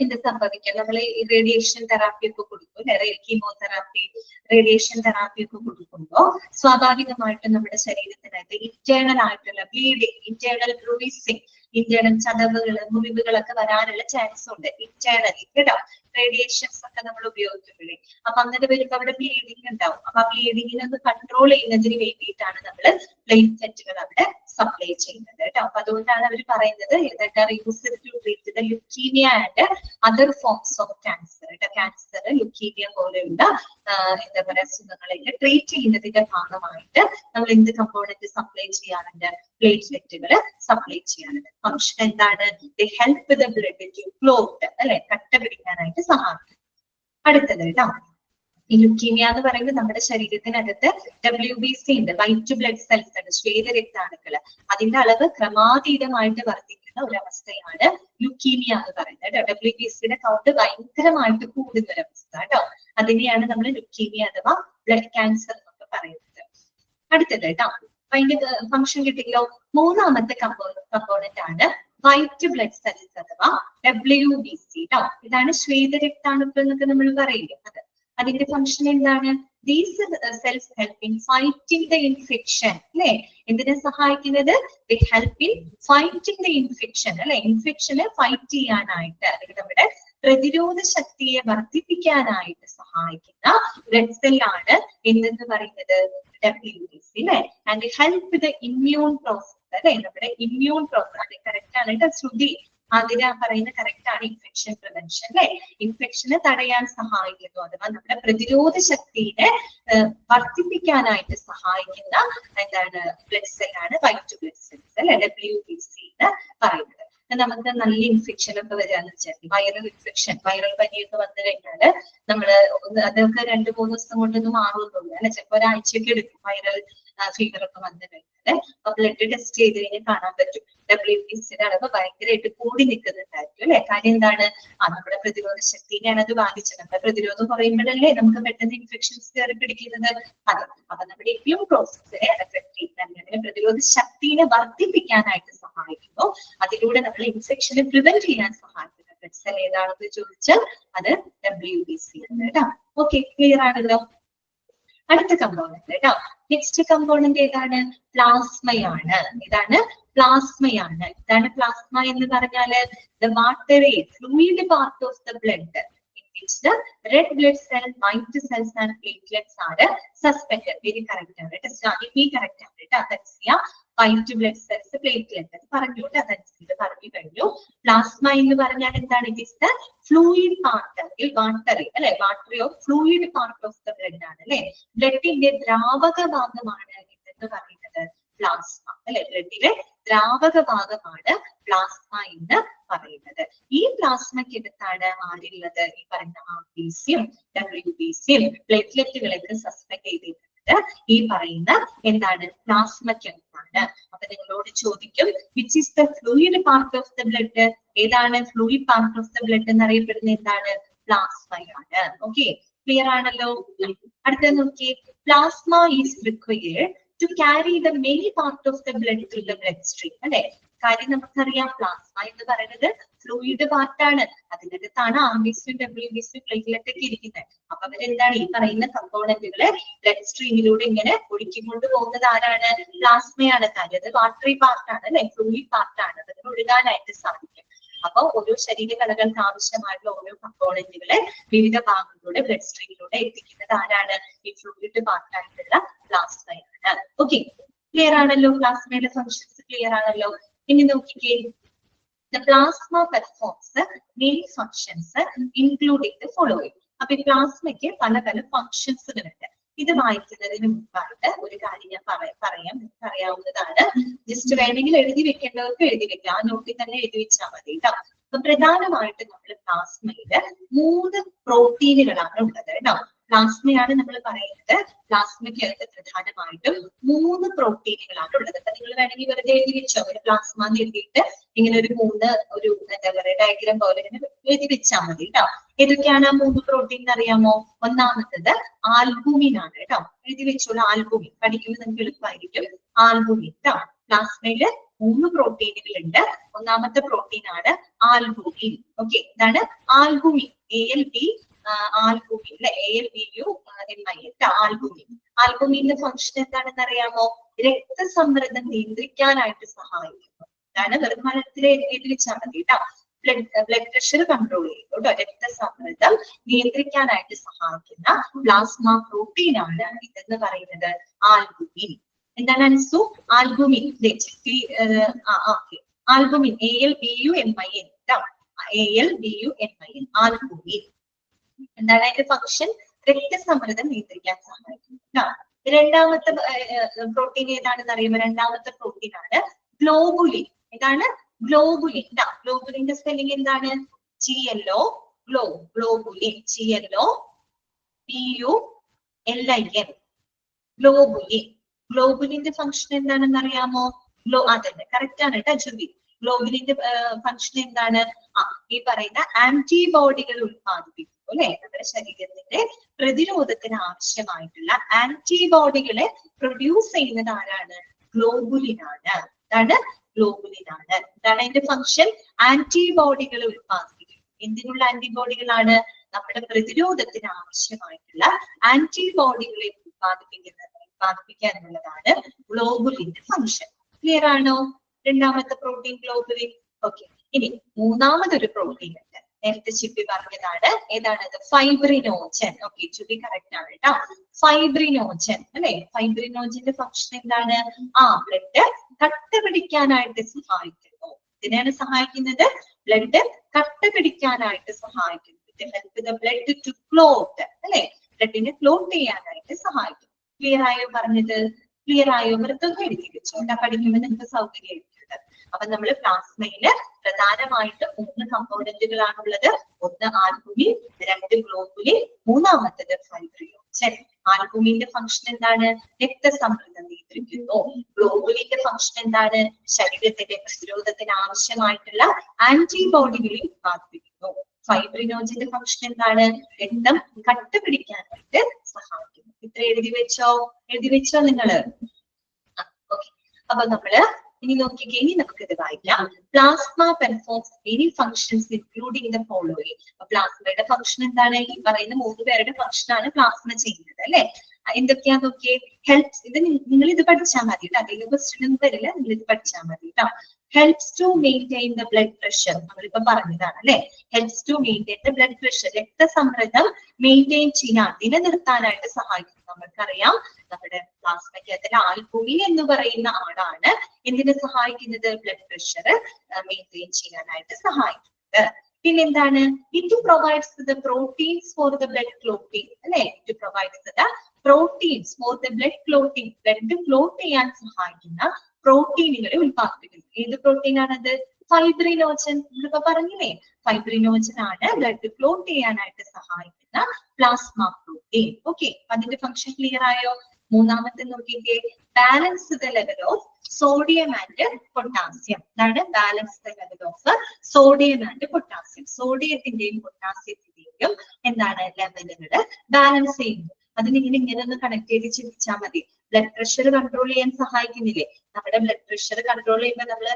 എന്ത് സംഭവിക്കാം, നമ്മൾ ഈ റേഡിയേഷൻ തെറാപ്പി ഒക്കെ കൊടുക്കും അല്ലെ, കീമോതെറാപ്പി റേഡിയേഷൻ തെറാപ്പി ഒക്കെ കൊടുക്കുമ്പോൾ സ്വാഭാവികമായിട്ടും നമ്മുടെ ശരീരത്തിനകത്ത് ഇന്റേണൽ ആയിട്ടുള്ള ബ്ലീഡിങ്, ഇന്റേണൽ ബ്രൂയിസിങ്, ഇന്റേണൽ ചതവുകള് മുറിവുകളൊക്കെ വരാനുള്ള ചാൻസ് ഉണ്ട് ഇന്റേണലി കേട്ടോ. റേഡിയേഷൻസ് ഒക്കെ നമ്മൾ ഉപയോഗിക്കുമ്പോഴേ അപ്പൊ അങ്ങനെ വരുമ്പോ അവിടെ ബ്ലീഡിങ് ഉണ്ടാവും. അപ്പൊ ആ ബ്ലീഡിങ്ങിനെ ഒന്ന് കൺട്രോൾ ചെയ്യുന്നതിന് വേണ്ടിയിട്ടാണ് നമ്മൾ പ്ലേറ്റ്ലെറ്റുകൾ അവിടെ സപ്ലൈ ചെയ്യുന്നത് കേട്ടോ. അപ്പൊ അതുകൊണ്ടാണ് അവർ പറയുന്നത് leukaemia and other forms of cancer കേട്ടോ. ക്യാൻസർ, ലുക്കീമിയ പോലെയുള്ള എന്താ പറയാ അസുഖങ്ങളെ ട്രീറ്റ് ചെയ്യുന്നതിന്റെ ഭാഗമായിട്ട് നമ്മൾ എന്ത് കമ്പോണന്റ് സപ്ലൈ ചെയ്യാറുണ്ട്, പ്ലേറ്റ്ലെറ്റുകൾ സപ്ലൈ ചെയ്യാറുണ്ട്. ഫംഗ്ഷൻ എന്താണ്, help the blood to clot അല്ലെ, കട്ട പിടിക്കാനായിട്ട് സഹായിക്കും. അടുത്തത് കേട്ടോ, ഈ ലുക്കീമിയ എന്ന് പറയുന്നത് നമ്മുടെ ശരീരത്തിനകത്ത് WBC ഉണ്ട്, വൈറ്റ് ബ്ലഡ് സെൽസ് ഉണ്ട്, ശ്വേതരക്താണുക്കള്. അതിന്റെ അളവ് ക്രമാതീതമായിട്ട് വർദ്ധിക്കുന്ന ഒരവസ്ഥയാണ് ലുക്കീമിയ എന്ന് പറയുന്നത്. WBCയുടെ കൗണ്ട് ഭയങ്കരമായിട്ട് കൂടുന്ന ഒരവസ്ഥ കേട്ടോ. അതിനെയാണ് നമ്മൾ ലുക്കീമിയ അഥവാ ബ്ലഡ് ക്യാൻസർ എന്നൊക്കെ പറയുന്നത്. അടുത്തത് കേട്ടോ, അതിന്റെ ഫംഗ്ഷൻ കിട്ടിയല്ലോ. മൂന്നാമത്തെ കമ്പോണന്റ് ആണ് വൈറ്റ് ബ്ലഡ് സെൽസ് അഥവാ WBC ട്ടോ. ഇതാണ് ശ്വേതരക്താണുക്കൾ എന്നൊക്കെ നമ്മൾ പറയില്ലേ, അത് അതിന്റെ ഫംഗ്ഷൻ എന്താണ്, these cells help in fighting the infection അല്ലെ. എന്തിനെ സഹായിക്കുന്നത്, ദേ help in fighting the infection അല്ലെ. ഇൻഫെക്ഷനെ ഫൈറ്റ് ചെയ്യാനായിട്ട് അല്ലെങ്കിൽ നമ്മുടെ പ്രതിരോധ ശക്തിയെ വർദ്ധിപ്പിക്കാനായിട്ട് സഹായിക്കുന്ന ബ്ലഡ് സെല്ലാണ് എന്തെന്ന് പറയുന്നത് WBC അല്ലെ. And help the immune process അല്ലെ. നമ്മുടെ ഇമ്മ്യൂൺ പ്രോസസ് അത് കറക്റ്റ് ആണ് കേട്ടോ. ശ്രുതി അതിന് പറയുന്ന കറക്റ്റ് ആണ്, ഇൻഫെക്ഷൻ പ്രിവെൻഷൻ അല്ലെ. ഇൻഫെക്ഷനെ തടയാൻ സഹായിക്കുന്നു, അഥവാ നമ്മുടെ പ്രതിരോധ ശക്തിയെ വർദ്ധിപ്പിക്കാനായിട്ട് സഹായിക്കുന്ന എന്താണ് ബ്ലഡ് സെല്ലാണ് വൈറ്റ് ബ്ലഡ് സെൽസ് അല്ലെ, WBC എന്ന് പറയുന്നത്. നമുക്ക് നല്ല ഇൻഫെക്ഷൻ ഒക്കെ വരികയെന്ന് വെച്ചാൽ വൈറൽ ഇൻഫെക്ഷൻ, വൈറൽ പനിയൊക്കെ വന്നു കഴിഞ്ഞാല് നമ്മള് അതൊക്കെ 2-3 ദിവസം കൊണ്ടൊന്നും മാറുമെന്നുള്ളൂ അല്ലെ, ചിലപ്പോൾ ഒരാഴ്ചയൊക്കെ എടുക്കും വൈറൽ ഫീവർ ഒക്കെ വന്നു കഴിഞ്ഞാല്. അപ്പൊ ബ്ലഡ് ടെസ്റ്റ് ചെയ്ത് കഴിഞ്ഞാൽ കാണാൻ പറ്റും WBCയുടെ അളവ് ഭയങ്കരമായിട്ട് കൂടി നിൽക്കുന്നുണ്ടായിരിക്കും അല്ലെ. കാര്യം എന്താണ്, നമ്മുടെ പ്രതിരോധ ശക്തിനെയാണ് അത് ബാധിച്ചത്. നമ്മുടെ പ്രതിരോധം കുറയുമ്പോഴല്ലേ നമുക്ക് പെട്ടെന്ന് ഇൻഫെക്ഷൻസ് കയറി പിടിക്കുന്നത്. അതെ, അപ്പൊ നമ്മുടെ ഇമ്മ്യൂൺ പ്രോസസ്സിനെ എഫക്ട് ചെയ്യുന്ന പ്രതിരോധ ശക്തിനെ വർദ്ധിപ്പിക്കാനായിട്ട് സഹായിക്കുന്നു. അതിലൂടെ നമ്മൾ ഇൻഫെക്ഷനെ പ്രിവെന്റ് ചെയ്യാൻ സഹായിക്കുന്ന ബ്ലഡ് സെൽ ഏതാണെന്ന് ചോദിച്ചാൽ അത് WBC ആണ് കേട്ടോ. ഓക്കെ, ക്ലിയർ ആണല്ലോ. അടുത്ത കമ്പോണന്റ് കേട്ടോ, നെക്സ്റ്റ് കമ്പോണന്റ് ഏതാണ്, പ്ലാസ്മയാണ്. ഇതാണ് പ്ലാസ്മയാണ്. ഇതാണ് പ്ലാസ്മ എന്ന് പറഞ്ഞാല് the watery fluid part of the blood in which the red blood cell, white cells and platelets are suspended. Very correct ആണ് കേട്ടോ. ഈ കറക്റ്റ് ആണ് കേട്ടോ. അതൻസിയ വൈറ്റ് ബ്ലഡ് സെൽസ്, പ്ലേറ്റ്ലെറ്റ് പറഞ്ഞു കേട്ടോ. അതൻസിയ പറഞ്ഞു കഴിഞ്ഞു. പ്ലാസ്മ എന്ന് പറഞ്ഞാൽ എന്താണ്, it is the fluid part അല്ലെങ്കിൽ വാട്ടറി അല്ലെ, watery of fluid part of the blood ആണ് അല്ലെ. ബ്ലഡിന്റെ ദ്രാവക ഭാഗമാണ് എന്ന് പറയുന്നത് പ്ലാസ്മ അല്ലെ. ബ്ലഡിലെ ദ്രാവക ഭാഗമാണ് പ്ലാസ്മ എന്ന് പറയുന്നത്. ഈ പ്ലാസ്മയ്ക്കകത്താണ് ആരുള്ളത്, ഈ പറയുന്ന RBCയും WBCയും പ്ലേറ്റ്ലെറ്റുകളൊക്കെ സസ്പെൻഡ് ചെയ്തിട്ടുണ്ട് ഈ പറയുന്ന എന്താണ് പ്ലാസ്മയ്ക്കകത്താണ്. അപ്പൊ നിങ്ങളോട് ചോദിക്കും which is the fluid part of the blood, ഏതാണ് fluid part of the blood എന്നറിയപ്പെടുന്ന എന്താണ്, പ്ലാസ്മയാണ്. ഓക്കെ, ക്ലിയർ ആണല്ലോ. അടുത്ത നോക്കിയേ, plasma is required to carry the main part of the blood to the bloodstream അല്ലെ. കാര്യം നമുക്കറിയാം പ്ലാസ്മ എന്ന് പറയുന്നത് ഫ്ലൂയിഡ് പാർട്ടാണ്. അതിനകത്താണ് RBCയും WBCയും പ്ലേറ്റ്ലെറ്റ് ഒക്കെ ഇരിക്കുന്നത്. അപ്പൊ അവരെന്താണ് ഈ പറയുന്ന കമ്പോണന്റുകളെ ബ്ലഡ് സ്ട്രീമിലൂടെ ഇങ്ങനെ ഒഴുക്കിക്കൊണ്ട് പോകുന്നത് ആരാണ്, പ്ലാസ്മയാണ്. കാര്യം അത് വാട്ടറി പാർട്ടാണ് അല്ലെ, ഫ്ലൂയിഡ് പാർട്ടാണ്. അതിന് ഒഴുകാനായിട്ട് സാധിക്കും. അപ്പൊ ഓരോ ശരീരകലകൾക്ക് ആവശ്യമായിട്ടുള്ള ഓരോ കമ്പോണന്റുകളെ വിവിധ ഭാഗങ്ങളിലൂടെ ബ്ലഡ് സ്ട്രീമിലൂടെ എത്തിക്കുന്നത് ആരാണ്, ഈ ഫ്ലൂയിഡ് പാർട്ടായിട്ടുള്ള പ്ലാസ്മയാണ്. ഓക്കെ, ക്ലിയർ ആണല്ലോ. പ്ലാസ്മയുടെ ഫങ്ഷൻസ് ക്ലിയർ ആണല്ലോ. ഇനി നോക്കിക്കേ, the plasma performs main functions including the following. അപ്പൊ ഈ പ്ലാസ്മയ്ക്ക് പല പല ഫങ്ഷൻസുകളുണ്ട്. ഇത് വായിക്കുന്നതിന് മുമ്പായിട്ട് ഒരു കാര്യം ഞാൻ പറയാം, അറിയാവുന്നതാണ്. ജസ്റ്റ് വേണമെങ്കിൽ എഴുതി വെക്കേണ്ടവർക്ക് എഴുതി വെക്കാം, ആ നോട്ടിൽ തന്നെ എഴുതി വെച്ചാൽ മതി കേട്ടോ. അപ്പൊ പ്രധാനമായിട്ട് നമ്മൾ പ്ലാസ്മയില് 3 പ്രോട്ടീനുകളാണ് ഉള്ളത് കേട്ടോ. പ്ലാസ്മയാണ് നമ്മൾ പറയുന്നത്. പ്ലാസ്മയ്ക്കകത്ത് പ്രധാനമായിട്ടും 3 പ്രോട്ടീനുകളാണ് ഉള്ളത്. അപ്പൊ നിങ്ങൾ വേണമെങ്കിൽ വെറുതെ എഴുതി വെച്ചോ, ഒരു പ്ലാസ്മ എന്ന് എഴുതിയിട്ട് ഇങ്ങനെ ഒരു 3 ഒരു എന്താ പറയുക ഡയഗ്രാം പോലെ ഇങ്ങനെ എഴുതി വെച്ചാൽ മതി കേട്ടോ. ഏതൊക്കെയാണ് ആ 3 പ്രോട്ടീൻ അറിയാമോ? ഒന്നാമത്തത് ആൽബുമിൻ ആണ് കേട്ടോ. എഴുതി വെച്ചോളൂ, ആൽബുമിൻ. പഠിക്കുമ്പോൾ നിങ്ങൾക്ക് എളുപ്പമായിരിക്കും. ആൽബുമിൻ കേട്ടോ. പ്ലാസ്മയില് 3 പ്രോട്ടീനുകൾ ഉണ്ട്. ഒന്നാമത്തെ പ്രോട്ടീൻ ആണ് ആൽബുമിൻ. ഓക്കെ, ഇതാണ് ആൽബുമിൻ. ആൽബുമിൻ അല്ലെ, ALBUMIN ആൽബുമിൻ. ആൽബുമിന്റെ ഫംഗ്ഷൻ എന്താണെന്ന് അറിയാമോ? രക്തസമ്മർദ്ദം നിയന്ത്രിക്കാനായിട്ട് സഹായിക്കുന്നു. ഇതാണ് വെറും മലത്തിൽ എഴുതി വെച്ചാൽ മതി കേട്ടോ. ബ്ലഡ് പ്രഷർ കൺട്രോൾ ചെയ്യും കേട്ടോ. രക്തസമ്മർദ്ദം നിയന്ത്രിക്കാനായിട്ട് സഹായിക്കുന്ന പ്ലാസ്മ പ്രോട്ടീൻ ആണ് ഇതെന്ന് പറയുന്നത് ആൽബുമിൻ. എന്താണ് അൻസു? ആൽബുമിൻ. ആൽബുമിൻ ALBUMIN കേട്ടോ. ALBUMIN albumin. എന്താണ് അതിന്റെ ഫംഗ്ഷൻ? രക്തസമ്മർദ്ദം നിയന്ത്രിക്കാൻ സഹായിക്കുന്നു. രണ്ടാമത്തെ പ്രോട്ടീൻ ഏതാണെന്ന് അറിയുമ്പോൾ രണ്ടാമത്തെ പ്രോട്ടീൻ ആണ് ഗ്ലോബുലിൻ. ഇതാണ് ഗ്ലോബുലിൻ. ഗ്ലോബുലിന്റെ സ്പെല്ലിംഗ് എന്താണ്? GLO globulin. GLOBULIN globulin. ഗ്ലോബുലിന്റെ ഫംഗ്ഷൻ എന്താണെന്ന് അറിയാമോ? അതന്നെ കറക്റ്റ് ആണ് കേട്ടോ ജുബി. ഗ്ലോബുലിന്റെ ഫംഗ്ഷൻ എന്താണ്? ഈ പറയുന്ന ആന്റിബോഡികൾ ഉത്പാദിപ്പിക്കും അല്ലെ. നമ്മുടെ ശരീരത്തിന്റെ പ്രതിരോധത്തിന് ആവശ്യമായിട്ടുള്ള ആന്റിബോഡികളെ പ്രൊഡ്യൂസ് ചെയ്യുന്നത് ആരാണ്? ഗ്ലോബുലിനാണ്. ഇതാണ് ഗ്ലോബുലിനാണ്. ഇതാണ് അതിന്റെ ഫംഗ്ഷൻ. ആന്റിബോഡികൾ ഉത്പാദിപ്പിക്കും. എന്തിനുള്ള ആന്റിബോഡികളാണ്? നമ്മുടെ പ്രതിരോധത്തിന് ആവശ്യമായിട്ടുള്ള ആന്റിബോഡികളെ ഉത്പാദിപ്പിക്കാനുള്ളതാണ് ഗ്ലോബുലിന്റെ ഫംഗ്ഷൻ. ക്ലിയർ ആണോ? രണ്ടാമത്തെ പ്രോട്ടീൻ ഗ്ലോബുലിൻ. ഓക്കെ, ഇനി മൂന്നാമതൊരു പ്രോട്ടീൻ ഉണ്ട്. നേരത്തെ ചിപ്പി പറഞ്ഞതാണ്. ഏതാണത്? ഫൈബ്രിനോജൻ. ഓക്കെ, ചുബി കറക്റ്റ് ആണ് കേട്ടോ. ഫൈബ്രിനോജൻ അല്ലെ. ഫൈബ്രിനോജന്റെ ഫംഗ്ഷൻ എന്താണ്? ബ്ലഡ് കട്ട പിടിക്കാനായിട്ട് സഹായിക്കുന്നു. ഇതിനാണ് സഹായിക്കുന്നത്. ബ്ലഡ് കട്ട പിടിക്കാനായിട്ട് സഹായിക്കുന്നു. Help the blood to clot അല്ലെ. ബ്ലഡിനെ ക്ലോട്ട് ചെയ്യാനായിട്ട് സഹായിക്കും. ക്ലിയർ ആയോ പറഞ്ഞത്? ക്ലിയർ ആയോ? വൃത്തൊക്കെ എഴുതി വെച്ചോണ്ടാ പഠിക്കുമ്പോൾ നിങ്ങൾക്ക് സൗകര്യമായിരിക്കും. അപ്പൊ നമ്മൾ പ്ലാസ്മയില് പ്രധാനമായിട്ട് 3 കമ്പോണന്റുകളാണുള്ളത്. ഒന്ന് ആൽബുമിൻ, 2 ഗ്ലോബുലിൻ, മൂന്നാമത്തത് ഫൈബ്രിനോജൻ. ആൽബുമിന്റെ ഫംഗ്ഷൻ എന്താണ്? രക്തസമ്മർദ്ദം നിയന്ത്രിക്കുന്നു. ഗ്ലോബുലിന്റെ ഫംഗ്ഷൻ എന്താണ്? ശരീരത്തിന്റെ പ്രതിരോധത്തിന് ആവശ്യമായിട്ടുള്ള ആന്റിബോഡികളെ ഉത്പാദിപ്പിക്കുന്നു. ഫൈബ്രിനോജന്റെ ഫംഗ്ഷൻ എന്താണ്? രക്തം കട്ട പിടിക്കാനായിട്ട് സഹായിക്കുന്നു. ഇത്ര എഴുതി വെച്ചോ നിങ്ങള്? ഓക്കെ, അപ്പൊ നമ്മള് ഇനി നോക്കിക്കേ. ഇനി നമുക്കിത് വായിക്കാം. Plasma performs any functions including the following. പ്ലാസ്മയുടെ ഫംഗ്ഷൻ എന്താണ്? ഈ പറയുന്ന 3 പേരുടെ ഫംഗ്ഷൻ ആണ് പ്ലാസ്മ ചെയ്യുന്നത് അല്ലെ. എന്തൊക്കെയാ നോക്കിയേ? ഹെൽപ്സ്. ഇത് നിങ്ങൾ ഇത് പഠിച്ചാൽ മതി കേട്ടോ. അധികം ക്വസ്റ്റ്യൻ ഒന്നും വരില്ല, നിങ്ങൾ ഇത് പഠിച്ചാൽ മതി കേട്ടോ. Helps to maintain the blood pressure. നമ്മളിപ്പോ പറഞ്ഞതാണ് അല്ലെ. Helps to maintain the blood pressure. രക്തസമ്മർദ്ദം മെയിൻറ്റെയിൻ ചെയ്യാൻ, നിലനിർത്താനായിട്ട് സഹായിക്കുന്നു. നമുക്കറിയാം നമ്മുടെ പ്ലാസ്മയ്ക്കകത്തിൽ ആൽബുമിൻ എന്ന് പറയുന്ന ആളാണ് എന്തിനെ സഹായിക്കുന്നത്? ബ്ലഡ് പ്രഷർ മെയിൻറ്റെയിൻ ചെയ്യാനായിട്ട് സഹായിക്കുന്നത്. പിന്നെന്താണ്? It provides the proteins for the blood clotting അല്ലെ. It provides the proteins for the blood clotting. Blood clot ചെയ്യാൻ സഹായിക്കുന്ന പ്രോട്ടീനുകളെ ഉത്പാദിപ്പിക്കുന്നു. ഏത് പ്രോട്ടീൻ ആണത്? ഫൈബ്രിനോജൻ. നമ്മളിപ്പോ പറഞ്ഞില്ലേ, ഫൈബ്രിനോജൻ ആണ് ബ്ലഡ് ക്ലോട്ട് ചെയ്യാനായിട്ട് സഹായിക്കുന്ന പ്ലാസ്മ പ്രോട്ടീൻ. ഓക്കെ, അതിന്റെ ഫംഗ്ഷൻ ക്ലിയർ ആയോ? മൂന്നാമത്തെ നോക്കിക്കേ. Balance the level of sodium and potassium. ഇതാണ് balance the level of sodium and potassium. സോഡിയത്തിന്റെയും പൊട്ടാസ്യത്തിന്റെയും എന്താണ് ലെവലുകൾ ബാലൻസ് ചെയ്യുന്നു. അത് നിങ്ങൾ ഇങ്ങനെ ഒന്ന് കണക്ട് ചെയ്ത് ചിന്തിച്ചാൽ മതി. ബ്ലഡ് പ്രഷർ കൺട്രോൾ ചെയ്യാൻ സഹായിക്കുന്നില്ലേ? നമ്മുടെ ബ്ലഡ് പ്രഷർ കൺട്രോൾ ചെയ്യുമ്പോൾ നമ്മള്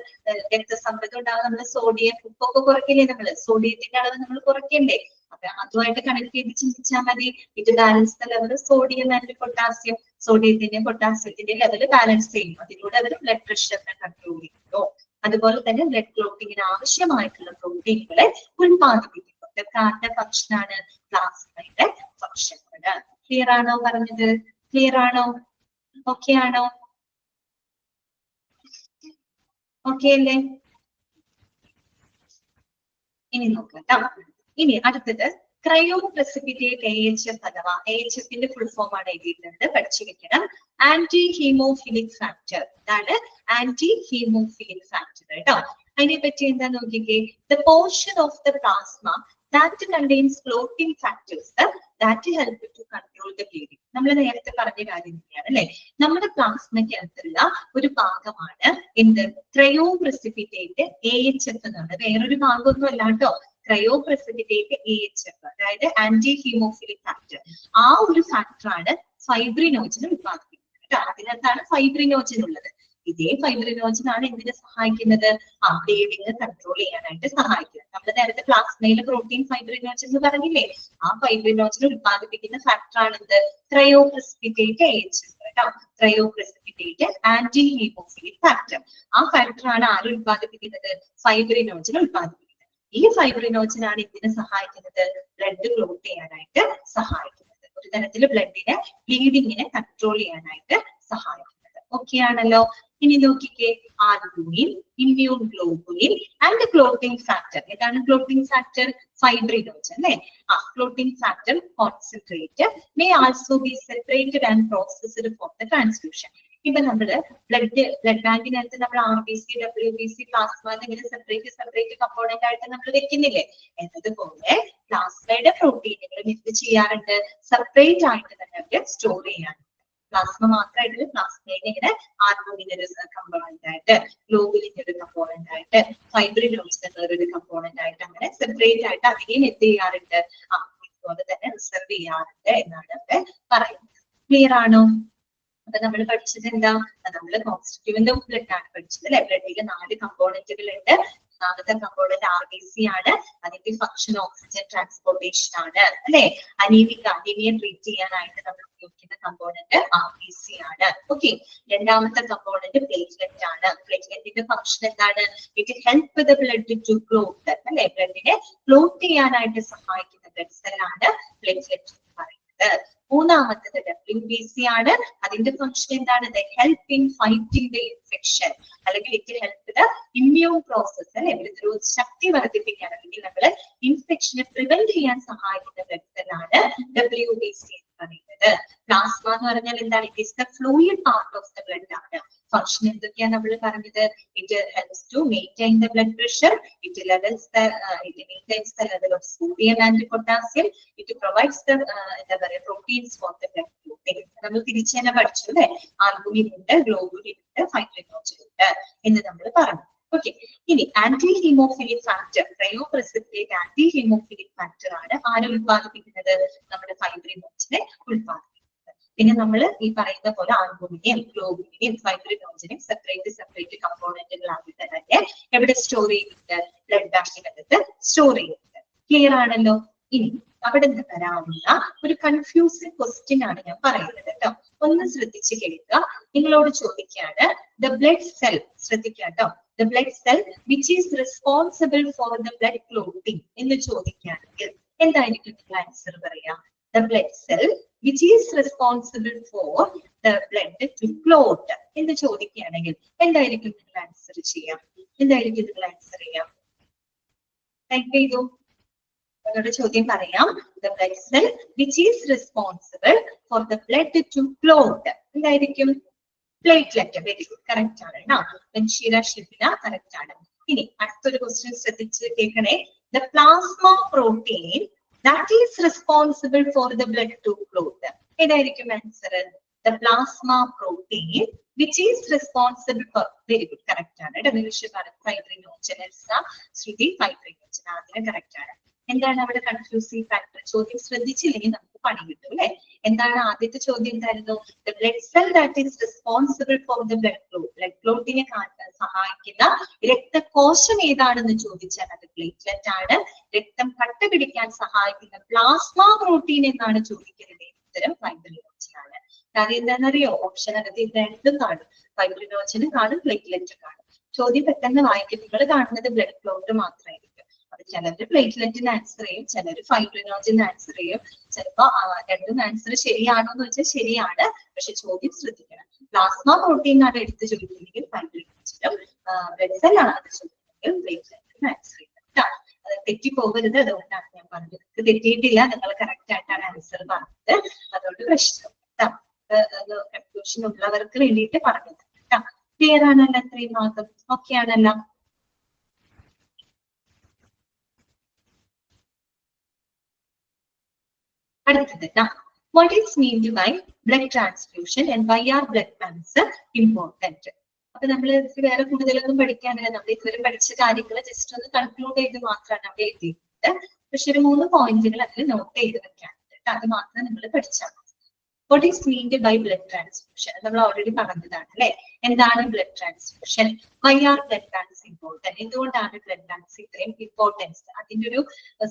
രക്തസമ്മർദ്ദം ഉണ്ടാകും. നമ്മള് സോഡിയം ഉപ്പൊക്കെ കുറയ്ക്കില്ലേ? സോഡിയത്തിന്റെ അളവ് നമ്മൾ കുറയ്ക്കണ്ടേ? അപ്പൊ അതുമായിട്ട് കണക്ട് ചെയ്ത് ചിന്തിച്ചാൽ മതി. ഇത് balance the level sodium and potassium. സോഡിയത്തിന്റെയും പൊട്ടാസ്യത്തിന്റെയും ലെവൽ ബാലൻസ് ചെയ്യും. അതിലൂടെ അവർ ബ്ലഡ് പ്രഷറിനെ കൺട്രോൾ ചെയ്യുന്നു. അതുപോലെ തന്നെ ബ്ലഡ് ക്ലോട്ടിങ്ങിന് ആവശ്യമായിട്ടുള്ള പ്രോട്ടീനുകളെ ഉത്പാദിപ്പിക്കുന്നു. ഇതൊക്കെ ആരുടെ ഫംഗ്ഷൻ ആണ്? പ്ലാസ്മയുടെ ഫംഗ്ഷൻ ആണ്. ക്ലിയർ ആണോ പറഞ്ഞത്? ക്ലിയർ ആണോ? ഓക്കെ ആണോ? ഓക്കെ അല്ലേ? ഇനി നോക്കാം. ഇനി അടുത്തത് ക്രയോ പ്രസിപ്പിറ്റേറ്റ് AHF അഥവാ AHFന്റെ ഫുൾ ഫോം ആണ് എഴുതിയിട്ടുണ്ട്, പഠിച്ചു വെക്കണം. ആന്റി ഹീമോഫിലിക് ഫാക്ടർ, ഇതാണ് ആന്റി ഹീമോഫിലിക് ഫാക്ടർ കേട്ടോ. അതിനെ പറ്റി എന്താ നോക്കിക്കേ, the portion of the plasma that contains clotting factors that help to control the bleeding. നമ്മൾ നേരത്തെ പറഞ്ഞ കാര്യം തന്നെയാണ് അല്ലെ. നമ്മുടെ പ്ലാസ്മയ്ക്കകത്തുള്ള ഒരു ഭാഗമാണ് എന്ത്, ക്രയോ പ്രസിപ്പിറ്റേറ്റ് AHF എന്നുള്ളത്. വേറൊരു ഭാഗമൊന്നും അല്ല കേട്ടോ. ക്രയോ പ്രസിപ്പിറ്റേറ്റ് AHF, അതായത് ആന്റി ഹീമോഫിലിക് ഫാക്ടർ. ആ ഒരു ഫാക്ടറാണ് ഫൈബ്രിനോജൻ ഉത്പാദിപ്പിക്കുന്നത് കേട്ടോ. അതിനകത്താണ് ഫൈബ്രിനോജൻ ഉള്ളത്. ഇതേ ഫൈബ്രിനോജൻ ആണ് എന്തിനെ സഹായിക്കുന്നത്, ബ്ലീഡിങ് കൺട്രോൾ ചെയ്യാനായിട്ട് സഹായിക്കുന്നത്. നമ്മൾ നേരത്തെ പ്ലാസ്മയിലെ പ്രോട്ടീൻ ഫൈബ്രിനോജൻ എന്ന് പറഞ്ഞില്ലേ, ആ ഫൈബ്രിനോജൻ ഉത്പാദിപ്പിക്കുന്ന ഫാക്ടറാണ് എന്ത്, ക്രയോ പ്രസിപ്പിറ്റേറ്റ് AHF കേട്ടോ. Cryo precipitate anti haemophilic factor. ആ ഫാക്ടറാണ് ആര് ഉത്പാദിപ്പിക്കുന്നത്, ഫൈബ്രിനോജൻ ഉത്പാദിപ്പിക്കുന്നത്. ഈ ഫൈബ്രിനോജൻ ആണ് ഇതിനെ സഹായിക്കുന്നത്, ബ്ലഡ് ക്ലോട്ട് ചെയ്യാനായിട്ട് സഹായിക്കുന്നത്. ഒരു തരത്തില് ബ്ലഡിനെ ബ്ലീഡിങ്ങിനെ കൺട്രോൾ ചെയ്യാനായിട്ട് സഹായിക്കുന്നത്. ഓക്കെ ആണല്ലോ. ഇനി നോക്കിക്കേ, albumin, immune globulin and clotting factor. ഏതാണ് ക്ലോട്ടിംഗ് ഫാക്ടർ, ഫൈബ്രിനോജൻ അല്ലെ. Clotting factor concentrate may also be separated and processed for the transfusion. ഇപ്പൊ നമ്മള് ബ്ലഡ് ബാങ്കിനകത്ത് നമ്മൾ RBC, WBC, പ്ലാസ്മ എന്നിങ്ങനെ സെപ്പറേറ്റ് കമ്പോണന്റ് ആയിട്ട് നമ്മൾ വെക്കുന്നില്ലേ, എന്നതുപോലെ പ്ലാസ്മയുടെ പ്രോട്ടീനുകൾ എന്ത് ചെയ്യാറുണ്ട്, സെപ്പറേറ്റ് ആയിട്ട് തന്നെ അവര് സ്റ്റോർ ചെയ്യാറുണ്ട്. പ്ലാസ്മ മാത്രമായിട്ട് പ്ലാസ്മയുടെ ഇങ്ങനെ ആൽബുമിന്റെ ഒരു കമ്പോണന്റ് ആയിട്ട്, ഗ്ലോബുലിന്റെ ഒരു കമ്പോണന്റ് ആയിട്ട്, ഫൈബ്രിനോജൻ ഒരു കമ്പോണന്റ് ആയിട്ട്, അങ്ങനെ സെപ്പറേറ്റ് ആയിട്ട് അതിനെയും എന്ത് ചെയ്യാറുണ്ട്, ഇതുപോലെ തന്നെ റിസർവ് ചെയ്യാറുണ്ട് എന്നാണ് അവിടെ പറയുന്നത്. ക്ലിയർ ആണോ? അപ്പൊ നമ്മൾ പഠിച്ചത് എന്താ, നമ്മള് കോൺസ്റ്റിറ്റ്യൂവന്റ് ഓഫ് ബ്ലഡ് ആണ് പഠിച്ചത് അല്ലെ. ബ്ലഡിൽ 4 കമ്പോണന്റുകൾ ഉണ്ട്. ഒന്നാമത്തെ കമ്പോണന്റ് RBC ആണ്, അതിന്റെ ഫംഗ്ഷൻ ഓക്സിജൻ ട്രാൻസ്പോർട്ടേഷൻ ആണ് അല്ലെ. അനീമിയ ട്രീറ്റ് ചെയ്യാനായിട്ട് നമ്മൾ ഉപയോഗിക്കുന്ന കമ്പോണന്റ് RBC ആണ്. ഓക്കെ. രണ്ടാമത്തെ കമ്പോണന്റ് പ്ലേറ്റ്ലെറ്റ് ആണ്. പ്ലേറ്റ്ലെറ്റിന്റെ ഫംഗ്ഷൻ എന്താണ്, it help the blood to clot അല്ലെ. ബ്ലഡിനെ ക്ലോട്ട് ചെയ്യാനായിട്ട് സഹായിക്കുന്ന ബ്ലഡ് സെൽ ആണ് പ്ലേറ്റ്ലെറ്റ് എന്ന് പറയുന്നത്. മൂന്നാമത്തത് WBC ആണ്. അതിന്റെ ഫംഗ്ഷൻ എന്താണ്, help in fighting the infection, അല്ലെങ്കിൽ it help the immune process അല്ലെ. പ്രതിരോധ ശക്തി വർദ്ധിപ്പിക്കാൻ, അല്ലെങ്കിൽ നമ്മള് ഇൻഫെക്ഷനെ പ്രിവെന്റ് ചെയ്യാൻ സഹായിക്കുന്ന ബ്ലഡ് സെൽ ആണ് WBC എന്ന് പറയുന്നത്. പ്ലാസ്മ എന്ന് പറഞ്ഞാൽ എന്താണ്, it is the fluid part of the blood ആണ്. ഫംഗ്ഷൻ എന്തൊക്കെയാണ് നമ്മൾ പറഞ്ഞത്, it helps to maintain the blood pressure, it maintains the level of sodium and potassium, it provides the എന്താ പറയുക proteins for the blood clotting. നമ്മൾ തിരിച്ചു തന്നെ പഠിച്ചു അല്ലെ. ആൽബുമിൻ ഉണ്ട്, ഗ്ലോബുലിൻ ഉണ്ട്, ഫൈബ്രിനോജൻ ഉണ്ട് എന്ന് നമ്മൾ പറഞ്ഞു. ഓക്കെ. ഇനി anti haemophilic factor, cryo precipitate anti haemophilic factor ആണ് ആര് ഉത്പാദിപ്പിക്കുന്നത്, നമ്മുടെ ഫൈബ്രിനോജനെ ഉത്പാദിപ്പിക്കുന്നത്. പിന്നെ നമ്മൾ ഈ പറയുന്ന പോലെ ആൽബുമിനെയും ഗ്ലോബുലിനെയും ഫൈബ്രിനോജനെയും സെപ്പറേറ്റ് കമ്പോണന്റുകളായിട്ട് തന്നെ എവിടെ സ്റ്റോർ ചെയ്യുന്നുണ്ട്, ബ്ലഡ് ബാങ്കിനകത്ത് സ്റ്റോർ ചെയ്യുന്നുണ്ട്. ക്ലിയർ ആണല്ലോ. ഇനി അവിടെ നിന്ന് തരാവുന്ന ഒരു കൺഫ്യൂസിംഗ് ക്വസ്റ്റ്യൻ ആണ് ഞാൻ പറയുന്നത് കേട്ടോ. ഒന്ന് ശ്രദ്ധിച്ച് കേൾക്കുക. നിങ്ങളോട് ചോദിക്കുകയാണ്, ദ ബ്ലഡ് സെൽ, ശ്രദ്ധിക്കുക കേട്ടോ, the blood cell which is responsible for the blood clotting എന്ന് ചോദിക്കുകയാണെങ്കിൽ എന്തായിരിക്കും നിങ്ങൾ ആൻസർ പറയാ? The blood cell which is responsible for the blood to clot എന്ന് ചോദിക്കുകയാണെങ്കിൽ എന്തായിരിക്കും നിങ്ങൾ ആൻസർ ചെയ്യാം? എന്തായിരിക്കും നിങ്ങൾ ആൻസർ ചെയ്യാം? ടൈപ്പ് ചെയ്തു. നിങ്ങളുടെ ചോദ്യം പറയാം. The blood cell which is responsible for the blood to clot എന്തായിരിക്കും? പ്ലേറ്റ്ലെറ്റ്. വെരി ഗുഡ്, കറക്റ്റ് ആണ് കേട്ടോ. ബൻഷീറ ഷിഫിന കറക്റ്റ് ആണ്. ഇനി അടുത്തൊരു ക്വസ്റ്റ്യൻ ശ്രദ്ധിച്ച് കേൾക്കണേ. The plasma protein that is responsible for the blood to clot. ഏതായിരിക്കും answer? The plasma protein which is responsible for, very good, correct ആണ് കേട്ടോ. നിമിഷ പറഞ്ഞു ഫൈബ്രിനോജൻ, ശ്രുതി ഫൈബ്രിനോജൻ, അതിന് കറക്റ്റ് ആണ്. എന്താണ് അവിടെ കൺഫ്യൂസിംഗ് ഫാക്ടർ? ചോദ്യം ശ്രദ്ധിച്ചില്ലെങ്കിൽ നമുക്ക് പണി കിട്ടും അല്ലെ. എന്താണ് ആദ്യത്തെ ചോദ്യം എന്തായിരുന്നു? The blood cell that is responsible for the blood clot, blood ക്ലോട്ടിനെ സഹായിക്കുന്ന രക്തകോശം ഏതാണെന്ന് ചോദിച്ചാൽ അത് പ്ലേറ്റ്ലെറ്റ് ആണ്. രക്തം കട്ട പിടിക്കാൻ സഹായിക്കുന്ന പ്ലാസ്മ പ്രോട്ടീൻ എന്നാണ് ചോദിക്കുന്നത്. ഉത്തരം ഫൈബ്രിനോജൻ ആണ്. കാര്യം എന്താണെന്നറിയോ? ഓപ്ഷൻ അകത്ത് ഇത് രണ്ടും കാണും, ഫൈബ്രിനോജനും കാണും, പ്ലേറ്റ്ലെറ്റും കാണും. ചോദ്യം പെട്ടെന്ന് വായിക്കും. നിങ്ങൾ കാണുന്നത് ബ്ലഡ് ക്ലോട്ട് മാത്രമായിരിക്കും. അത് ചിലര് പ്ലേറ്റ്ലെറ്റിന് ആൻസർ ചെയ്യും, ചിലര് ഫൈബ്രിനോജൻ ആൻസർ ചെയ്യും. ചിലപ്പോ രണ്ടും ആൻസർ ശരിയാണോ എന്ന് വെച്ചാൽ ശരിയാണ്, പക്ഷെ ചോദ്യം ശ്രദ്ധിക്കണം. പ്ലാസ്മ പ്രോട്ടീൻ ആണ് എടുത്ത് ചോദിക്കുന്നെങ്കിൽ ഫൈബ്രിനോജനും, ബ്ലഡ് സെൽ ആണ് ചോദിക്കുന്നെങ്കിൽ പ്ലേറ്റ്ലെറ്റിന് ആൻസർ ചെയ്യുന്നത്. അത് തെറ്റിപ്പോകരുത്, അതുകൊണ്ടാണ് ഞാൻ പറഞ്ഞത്. തെറ്റിയിട്ടില്ല, നിങ്ങൾ കറക്റ്റ് ആയിട്ടാണ് ആൻസർ പറഞ്ഞത്, അതുകൊണ്ട് പ്രശ്നം കൺഫ്യൂഷൻ ഉള്ളവർക്ക് വേണ്ടിയിട്ട് പറഞ്ഞത് കേട്ടോ. ക്ലിയർ ആണല്ലോ അത്രയും ഭാഗം? ഓക്കെ ആണല്ലോ? അടുത്തത് what is meant by blood transfusion and why are blood banks important? അപ്പൊ നമ്മൾ വേറെ കൂടുതലൊന്നും പഠിക്കാനില്ല, നമ്മൾ ഇതുവരെ പഠിച്ച കാര്യങ്ങൾ ജസ്റ്റ് ഒന്ന് കൺക്ലൂഡ് ചെയ്ത് മാത്രമാണ് അവിടെ എഴുതിയിട്ട്. പക്ഷെ ഒരു 3 പോയിന്റുകൾ അതിൽ നോട്ട് ചെയ്ത് വെക്കാനുണ്ട്, അത് മാത്രം നിങ്ങൾ പഠിച്ചാൽ മതി. what is meant by blood transfusion നമ്മൾ ഓൾറെഡി പറഞ്ഞതാണ് അല്ലെ. എന്താണ് blood transfusion? why are blood banks important? എന്തുകൊണ്ടാണ് ബ്ലഡ് ബാങ്ക്സ് ഇത്രയും ഇമ്പോർട്ടൻസ്, അതിന്റെ ഒരു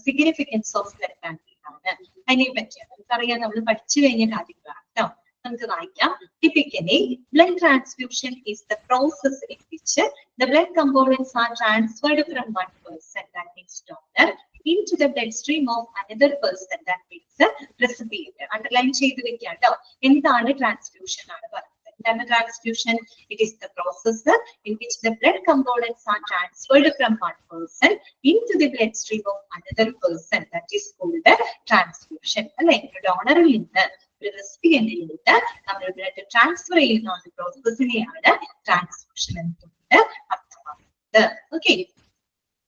സിഗ്നിഫിക്കൻസ് ഓഫ് ബ്ലഡ് ബാങ്ക് ആണ്, അതിനെ പറ്റിയാണ് നമുക്കറിയാം, നമ്മൾ പഠിച്ചു കഴിഞ്ഞ കാര്യങ്ങളാണ് കേട്ടോ. നമുക്ക് വായിക്കാം. Typically, blood transfusion is the process in which the blood components are transferred from one person, that means donor, into the bloodstream of another person, that means recipient. Underline ചെയ്തു വെക്കാം കേട്ടോ. എന്താണ് ട്രാൻസ്ഫ്യൂഷൻ ആണ് പറയുന്നത്. എന്താണ് transfusion? It is the process in which the blood components are transferred from one person into the bloodstream of another person, that is called transfusion. അല്ലെ, ഡോണറിൽ നിന്ന് റെസിപ്പിയന്റിലേക്ക് നമ്മൾ ബ്ലഡ് ട്രാൻസ്ഫർ ചെയ്യുന്ന പ്രോസസ്സിനെയാണ് ട്രാൻസ്ഫ്യൂഷൻ എന്നുകൊണ്ട് അർത്ഥമാക്കുന്നത്. ഓക്കെ,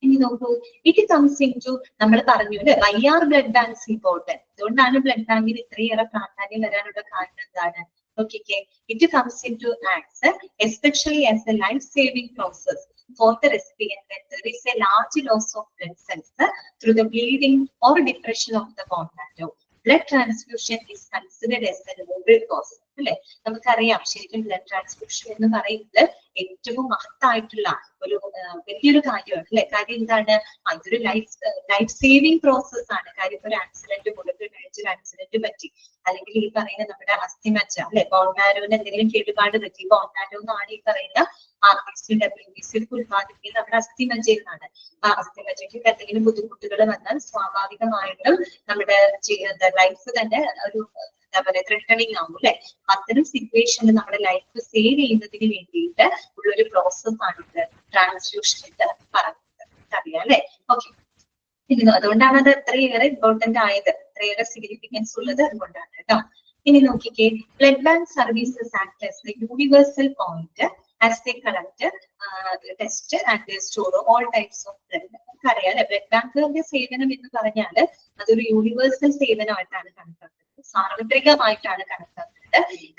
ഇനി നോക്കൂ. ഇറ്റ് കംസ് ഇൻ ടു, നമ്മൾ പറഞ്ഞു അല്ലെ, why are blood banks important. അതുകൊണ്ടാണ് ബ്ലഡ് ബാങ്കിന് ഇത്രയേറെ പ്രാധാന്യം വരാനുള്ള കാരണം എന്താണ്? നോക്കിക്കേ. It comes in to acts especially as a life saving process for the recipient when there is a large loss of blood cells through the bleeding or depression of the bone marrow. Blood transfusion is considered as a noble cause. അല്ലെ, നമുക്കറിയാം ശരിക്കും blood transfusion എന്ന് പറയുന്നത് ഏറ്റവും മഹത്തായിട്ടുള്ള ഒരു വലിയൊരു കാര്യമാണ് അല്ലെ. കാര്യം എന്താണ്? ഇതൊരു ലൈഫ് സേവിംഗ് പ്രോസസ് ആണ്. കാര്യം ഇപ്പൊ ഒരു ആക്സിഡന്റ്, മുടക്ക് കഴിച്ചൊരു ആക്സിഡന്റ് പറ്റി, അല്ലെങ്കിൽ ഈ പറയുന്ന നമ്മുടെ അസ്ഥിമജ്ജ അല്ലെ, ബോൺമാരോന് എന്തെങ്കിലും കേടുപാട് പറ്റി, ബോൺമാരോ എന്നാണ് ഈ പറയുന്ന RBC WBC ഉത്പാദിപ്പിക്കുന്നത് നമ്മുടെ അസ്ഥിമജ്ജയിൽ നിന്നാണ്. ആ അസ്ഥിമജ്ജയ്ക്ക് എന്തെങ്കിലും ബുദ്ധിമുട്ടുകൾ വന്നാൽ സ്വാഭാവികമായിട്ടും നമ്മുടെ ലൈഫ് തന്നെ ഒരു എന്താ പറയുക ത്രെട്ടണിങ് ആവും അല്ലെ. അത്തരം സിറ്റുവേഷനിൽ നമ്മുടെ ലൈഫ് സേവ് ചെയ്യുന്നതിന് വേണ്ടിയിട്ട് ഉള്ളൊരു പ്രോസസ് ആണ് ട്രാൻസ്ഫ്യൂഷൻ എന്ന് പറയുന്നത്. അറിയാം അല്ലെ. ഓക്കെ, അതുകൊണ്ടാണ് അത് അത്രയേറെ ഇമ്പോർട്ടന്റ് ആയത്, അത്രയേറെ സിഗ്നിഫിക്കൻസ് ഉള്ളത് അതുകൊണ്ടാണ് കേട്ടോ. ഇനി നോക്കിക്കേ. Blood bank services act as the universal point as they collect, test and they store all types of blood. നമുക്കറിയാം അല്ലെ, ബ്ലഡ് ബാങ്കിന്റെ സേവനം എന്ന് പറഞ്ഞാൽ അതൊരു യൂണിവേഴ്സൽ സേവനമായിട്ടാണ് കണക്കാക്കുന്നത്, സാർവത്രികമായിട്ടാണ് കണക്കാക്കുന്നത്.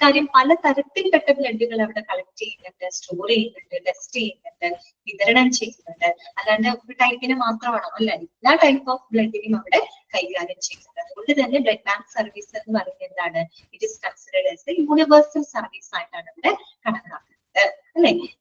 കാര്യം പല തരത്തിൽപ്പെട്ട ബ്ലഡുകൾ അവിടെ കളക്ട് ചെയ്യുന്നുണ്ട്, സ്റ്റോർ ചെയ്യുന്നുണ്ട്, ടെസ്റ്റ് ചെയ്യുന്നുണ്ട്, വിതരണം ചെയ്യുന്നുണ്ട്. അല്ലാണ്ട് ഒരു ടൈപ്പിന് മാത്രമാണോ? അല്ല, എല്ലാ ടൈപ്പ് ഓഫ് ബ്ലഡിനും അവിടെ കൈകാര്യം ചെയ്യുന്നുണ്ട്. അതുകൊണ്ട് തന്നെ ബ്ലഡ് ബാങ്ക് സർവീസ് എന്ന് പറയുന്നത് എന്താണ്? It is considered as a universal service ആയിട്ടാണ് ഇവിടെ കണക്കാക്കുന്നത്.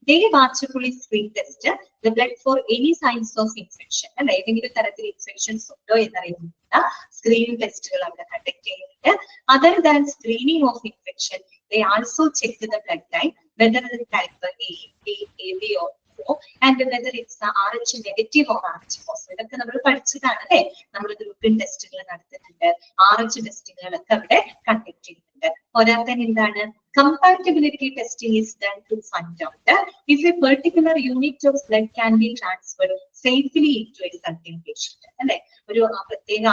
They watchfully screen test the blood for any signs of infection. അല്ലെ, ഏതെങ്കിലും തരത്തിൽ ഇൻഫെക്ഷൻസ് ഉണ്ടോ എന്നറിയുന്ന സ്ക്രീനിങ് ടെസ്റ്റുകൾ അവിടെ കണ്ടക്ട് ചെയ്യുന്നുണ്ട്. Other than screening of infection, they also check the blood type, whether the type A, B, AB or O, and whether it's RH negative or RH positive. ഇതൊക്കെ നമ്മൾ പഠിച്ചതാണ് അല്ലെ. നമ്മൾ ഗ്രൂപ്പിൻ ടെസ്റ്റുകൾ നടത്തുന്നുണ്ട്, RH ടെസ്റ്റുകളൊക്കെ അവിടെ കണ്ടക്ട് ചെയ്യുന്നുണ്ട്. പോരാതെ എന്താണ്? Compatibility testing is done to find out if a particular unit of blood can be transferred safely into a certain patient. അല്ലെ, ഒരു പ്രത്യേക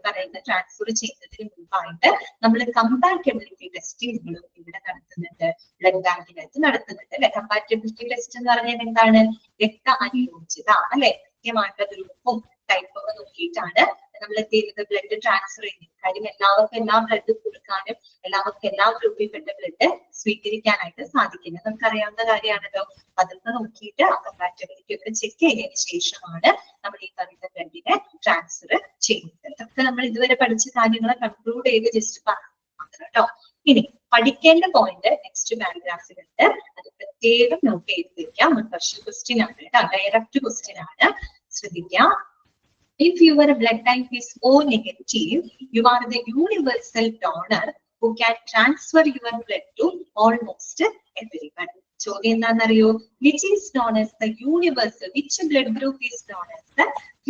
പറയുന്ന ട്രാൻസ്ഫർ ചെയ്യുന്നതിന് മുമ്പായിട്ട് നമ്മൾ കമ്പാറ്റബിലിറ്റി ടെസ്റ്റിങ്ങുകളും ഇവിടെ നടത്തുന്നുണ്ട്, ബ്ലഡ് ബാങ്കിനകത്ത് നടത്തുന്നുണ്ട് അല്ലെ. കമ്പാറ്റബിലിറ്റി ടെസ്റ്റ് എന്ന് പറഞ്ഞാൽ എന്താണ്? രക്ത അനുയോജ്യത അല്ലെ, കൃത്യമായിട്ടുള്ള ഗ്രൂപ്പും ടൈപ്പും നോക്കിയിട്ടാണ് നമ്മൾ എന്ത് ചെയ്യുന്നത്? ബ്ലഡ് ട്രാൻസ്ഫർ ചെയ്യുന്നത്. കാര്യം എല്ലാവർക്കും എല്ലാ ബ്ലഡ് കൊടുക്കാനും എല്ലാവർക്കും എല്ലാ ഗ്രൂപ്പിൽപ്പെട്ട ബ്ലഡ് സ്വീകരിക്കാനായിട്ട് സാധിക്കുന്നത് നമുക്കറിയാവുന്ന കാര്യമാണല്ലോ. അതൊക്കെ നോക്കിയിട്ട് ആ കമ്പാറ്റബിലിറ്റി ഒക്കെ ചെക്ക് ചെയ്തതിനു ശേഷമാണ് നമ്മൾ ഈ പറയുന്ന ബ്ലഡിനെ ട്രാൻസ്ഫർ ചെയ്യുന്നത്. അതൊക്കെ നമ്മൾ ഇതുവരെ പഠിച്ച കാര്യങ്ങളെ കൺക്ലൂഡ് ചെയ്ത് ജസ്റ്റ് പറഞ്ഞു മാത്രം കേട്ടോ. ഇനി പഠിക്കേണ്ട പോയിന്റ് നെക്സ്റ്റ് പാരഗ്രാഫിലുണ്ട്, അത് പ്രത്യേകം നോട്ട് ചെയ്ത് വെക്കാം. മുൻവർഷ ക്വസ്റ്റ്യൻ ആണ് കേട്ടോ, ഡയറക്റ്റ് ക്വസ്റ്റ്യൻ ആണ്, ശ്രദ്ധിക്കാം. If your blood type is O negative, you are the universal donor who can transfer your blood to almost everyone. ചോദ്യം എന്താണെന്നറിയോ? Which is known as the universal? Which blood group is known as the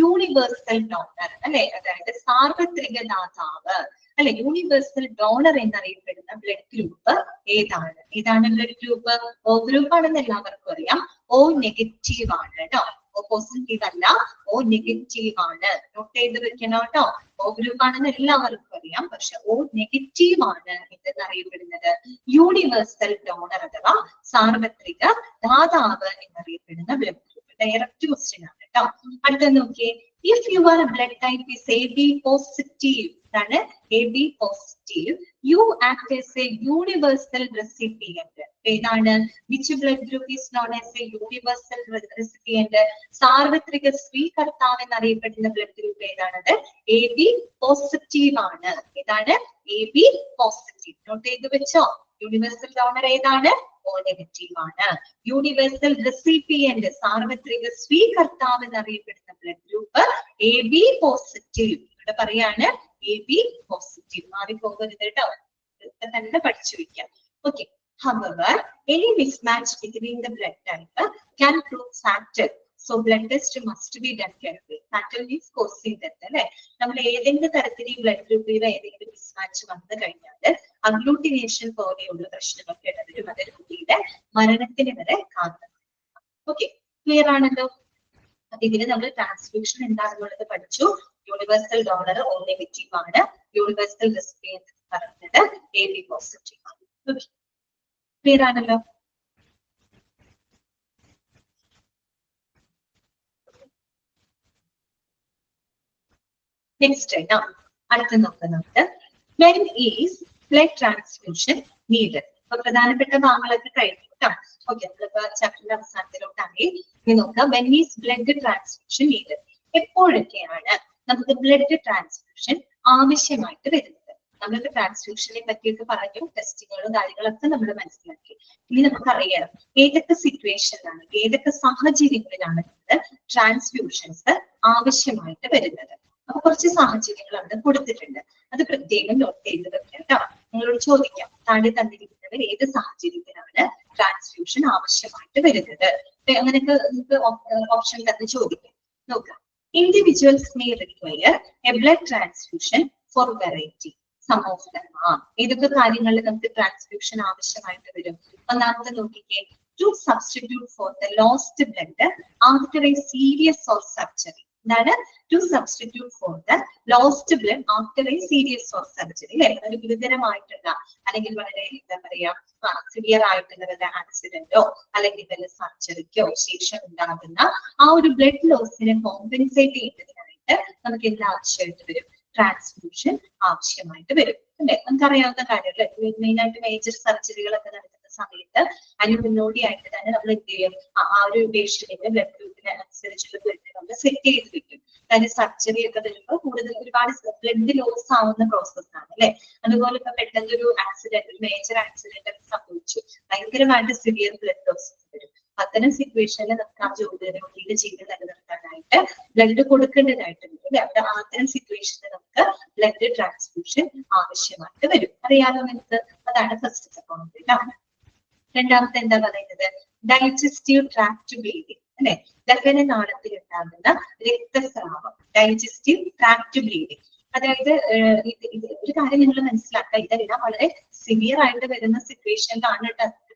universal donor? അല്ലെ, അതായത് സാർവത്രിക ദാതാവ് അല്ലെ. Universal donor എന്നറിയപ്പെടുന്ന blood group ഏതാണ്? ഏതാണ് ബ്ലഡ് ഗ്രൂപ്പ്? O ഗ്രൂപ്പ് ആണെന്ന് എല്ലാവർക്കും അറിയാം. O നെഗറ്റീവ് ആണ് കേട്ടോ. O ഓ പോസിറ്റീവ് അല്ല, ഓ നെഗറ്റീവ് ആണ്. നോട്ട് ചെയ്ത് വെക്കണം കേട്ടോ. ഓ ഗ്രൂപ്പ് ആണെന്ന് എല്ലാവർക്കും അറിയാം, പക്ഷെ ഓ നെഗറ്റീവ് ആണ് എന്നറിയപ്പെടുന്നത് യൂണിവേഴ്സൽ ഡോണർ അഥവാ സാർവത്രിക ദാതാവ് എന്നറിയപ്പെടുന്ന ബ്ലഡ് ഗ്രൂപ്പ്. ഡയറക്റ്റ് ക്വസ്റ്റ്യൻ ആണ് കേട്ടോ. അടുത്ത നോക്കിയേ, if your blood type is A B positive, ഇതാണ് A B positive, you act as a universal recipient. ഏതാണ്? Which blood group is known as a universal recipient? സാർവത്രിക സ്വീകർത്താവ് എന്നറിയപ്പെടുന്ന ബ്ലഡ് ഗ്രൂപ്പ് ഏതാണത്? എ ബി പോസിറ്റീവ് ആണ്. ഏതാണ്? A B positive. Not ചെയ്ത് വെച്ചോ. യൂണിവേഴ്സൽ ഡോണർ ഏതാണ്? ഓ നെഗറ്റീവ് ആണ്. യൂണിവേഴ്സൽ റെസിപ്പിയന്റ് സാർവത്രിക സ്വീകർത്താവ് എന്നറിയപ്പെടുന്ന blood group A B positive. ഇവിടെ പറയാണ് എ ബി പോസിറ്റീവ്. മാറി പോകരുത് കേട്ടോ, തന്നെ പഠിച്ചു വെക്കാം. Okay. However, any mismatch between the blood type can prove fatal. So blood test must be done carefully. Fatal means causing death. അല്ലെ, നമ്മൾ ഏതെങ്കിലും തരത്തിൽ ഈ ബ്ലഡ് ഗ്രൂപ്പിൽ ഏതെങ്കിലും മിസ്മാച്ച് വന്നു കഴിഞ്ഞാൽ അഗ്ലൂട്ടിനേഷൻ പോലെയുള്ള പ്രശ്നമൊക്കെ ഇടവരും. അത് കുട്ടിയുടെ മരണത്തിന് വരെ കാരണം. ഓക്കെ, ക്ലിയർ ആണല്ലോ. ഇതിന് നമ്മൾ ട്രാൻസ്ഫ്യൂഷൻ എന്താണെന്നുള്ളത് പഠിച്ചു. യൂണിവേഴ്സൽ ഡോണർ ഓ നെഗറ്റീവ് ആണ്, യൂണിവേഴ്സൽ റെസിപ്പിയന്റ് പറഞ്ഞത് എ ബി പോസിറ്റീവ് ആണ്. ഓക്കെ, ക്ലിയർ ആണല്ലോ. നെക്സ്റ്റ് അടുത്ത് നോക്കുന്നത് when is blood transfusion needed. അപ്പൊ പ്രധാനപ്പെട്ട ഭാഗങ്ങളൊക്കെ കഴിഞ്ഞു കേട്ടോ. ഓക്കെ, നമ്മളിപ്പോ ചാപ്റ്ററിന്റെ അവസാനത്തിലോട്ടായി. ഇനി നോക്കാം, when is blood transfusion needed. എപ്പോഴൊക്കെയാണ് നമുക്ക് ബ്ലഡ് ട്രാൻസ്ഫ്യൂഷൻ ആവശ്യമായിട്ട് വരുന്നത്? നമ്മൾക്ക് ട്രാൻസ്ഫ്യൂഷനെ പറ്റിയൊക്കെ പറഞ്ഞു, ടെസ്റ്റുകളും കാര്യങ്ങളൊക്കെ നമ്മൾ മനസ്സിലാക്കി. ഇനി നമുക്കറിയാം ഏതൊക്കെ സിറ്റുവേഷനിലാണ്, ഏതൊക്കെ സാഹചര്യങ്ങളിലാണ് ട്രാൻസ്ഫ്യൂഷൻസ് ആവശ്യമായിട്ട് വരുന്നത്. അപ്പൊ കുറച്ച് സാഹചര്യങ്ങൾ അവിടെ കൊടുത്തിട്ടുണ്ട്, അത് പ്രത്യേകം നോട്ട് ചെയ്ത് വെക്കാം കേട്ടോ. നിങ്ങളോട് ചോദിക്കാം, താഴെ തന്നിരിക്കുന്നവർ ഏത് സാഹചര്യത്തിലാണ് ട്രാൻസ്ഫ്യൂഷൻ ആവശ്യമായിട്ട് വരുന്നത്? അങ്ങനെയൊക്കെ നിങ്ങൾക്ക് ഓപ്ഷൻ തന്നെ ചോദിക്കാം. നോക്കാം. Individuals may require a blood transfusion for variety. ഏതൊക്കെ കാര്യങ്ങളിൽ നമുക്ക് ട്രാൻസ്ഫ്യൂഷൻ ആവശ്യമായിട്ട് വരും? ഒന്നാമത്തെ നോക്കിക്കേ, to substitute for the lost blood after a serious or surgery. എന്താണ്? To substitute for the lost blood after a serious or surgery. അല്ലെ, ഒരു ഗുരുതരമായിട്ടുള്ള അല്ലെങ്കിൽ വളരെ എന്താ പറയാ സിവിയർ ആയിട്ടുള്ള വല്ല ആക്സിഡന്റോ അല്ലെങ്കിൽ വല്ല സർജറിക്കോ ശേഷം ഉണ്ടാകുന്ന ആ ഒരു ബ്ലഡ് ലോസിനെ കോമ്പൻസേറ്റ് ചെയ്യുന്നതിനായിട്ട് നമുക്ക് എന്ത് ആവശ്യമായിട്ട് വരും? ട്രാൻസ്ഫ്യൂഷൻ ആവശ്യമായിട്ട് വരും. അല്ലെ, നമുക്കറിയാവുന്ന കാര്യമല്ലേ. മെയിൻ ആയിട്ട് മേജർ സർജറികളൊക്കെ നടക്കുന്ന സമയത്ത് അതിന് മുന്നോടിയായിട്ട് തന്നെ നമ്മൾ എന്ത് ചെയ്യും? ആ ഒരു പേഷ്യന്റിന്റെ ബ്ലഡ് ഗ്രൂപ്പിന് അനുസരിച്ചുള്ള ബ്ലഡ് നമ്മൾ സെറ്റ് ചെയ്ത് വെക്കും. അതിന് സർജറി ഒക്കെ വരുമ്പോൾ കൂടുതൽ ഒരുപാട് ബ്ലഡ് ലോസ് ആവുന്ന പ്രോസസ്സാണ് അല്ലെ. അതുപോലെ ഇപ്പൊ പെട്ടെന്ന് ഒരു ആക്സിഡന്റ്, ഒരു മേജർ ആക്സിഡന്റ് ഒക്കെ സംഭവിച്ചു, ഭയങ്കരമായിട്ട് സിവിയർ ബ്ലഡ് ലോസ് വരും. അത്തരം സിറ്റുവേഷനിൽ നമുക്ക് ആ രോഗിയുടെ ജീവൻ നിലനിർത്താനായിട്ട് ബ്ലഡ് കൊടുക്കേണ്ടതായിട്ട് വരും അല്ലെ. അവിടെ അത്തരം സിറ്റുവേഷനിൽ നമുക്ക് ബ്ലഡ് ട്രാൻസ്ഫ്യൂഷൻ ആവശ്യമായിട്ട് വരും. അറിയാലോ നിങ്ങൾക്ക്. അതാണ് ഫസ്റ്റ് പോയിന്റ്. രണ്ടാമത്തെ എന്താ പറയുന്നത്? ഡൈജസ്റ്റീവ് ട്രാക്ട് ബ്ലീഡിങ് അല്ലെ, ദഹന നാളത്തിൽ ഉണ്ടാകുന്ന രക്തസ്രാവം. ഡൈജസ്റ്റീവ് ട്രാക്ട് ബ്ലീഡിങ്, അതായത് ഒരു കാര്യം നിങ്ങൾ മനസ്സിലാക്കുക, ഇതെല്ലാം വളരെ സിവിയർ ആയിട്ട് വരുന്ന സിറ്റുവേഷനിലാണ്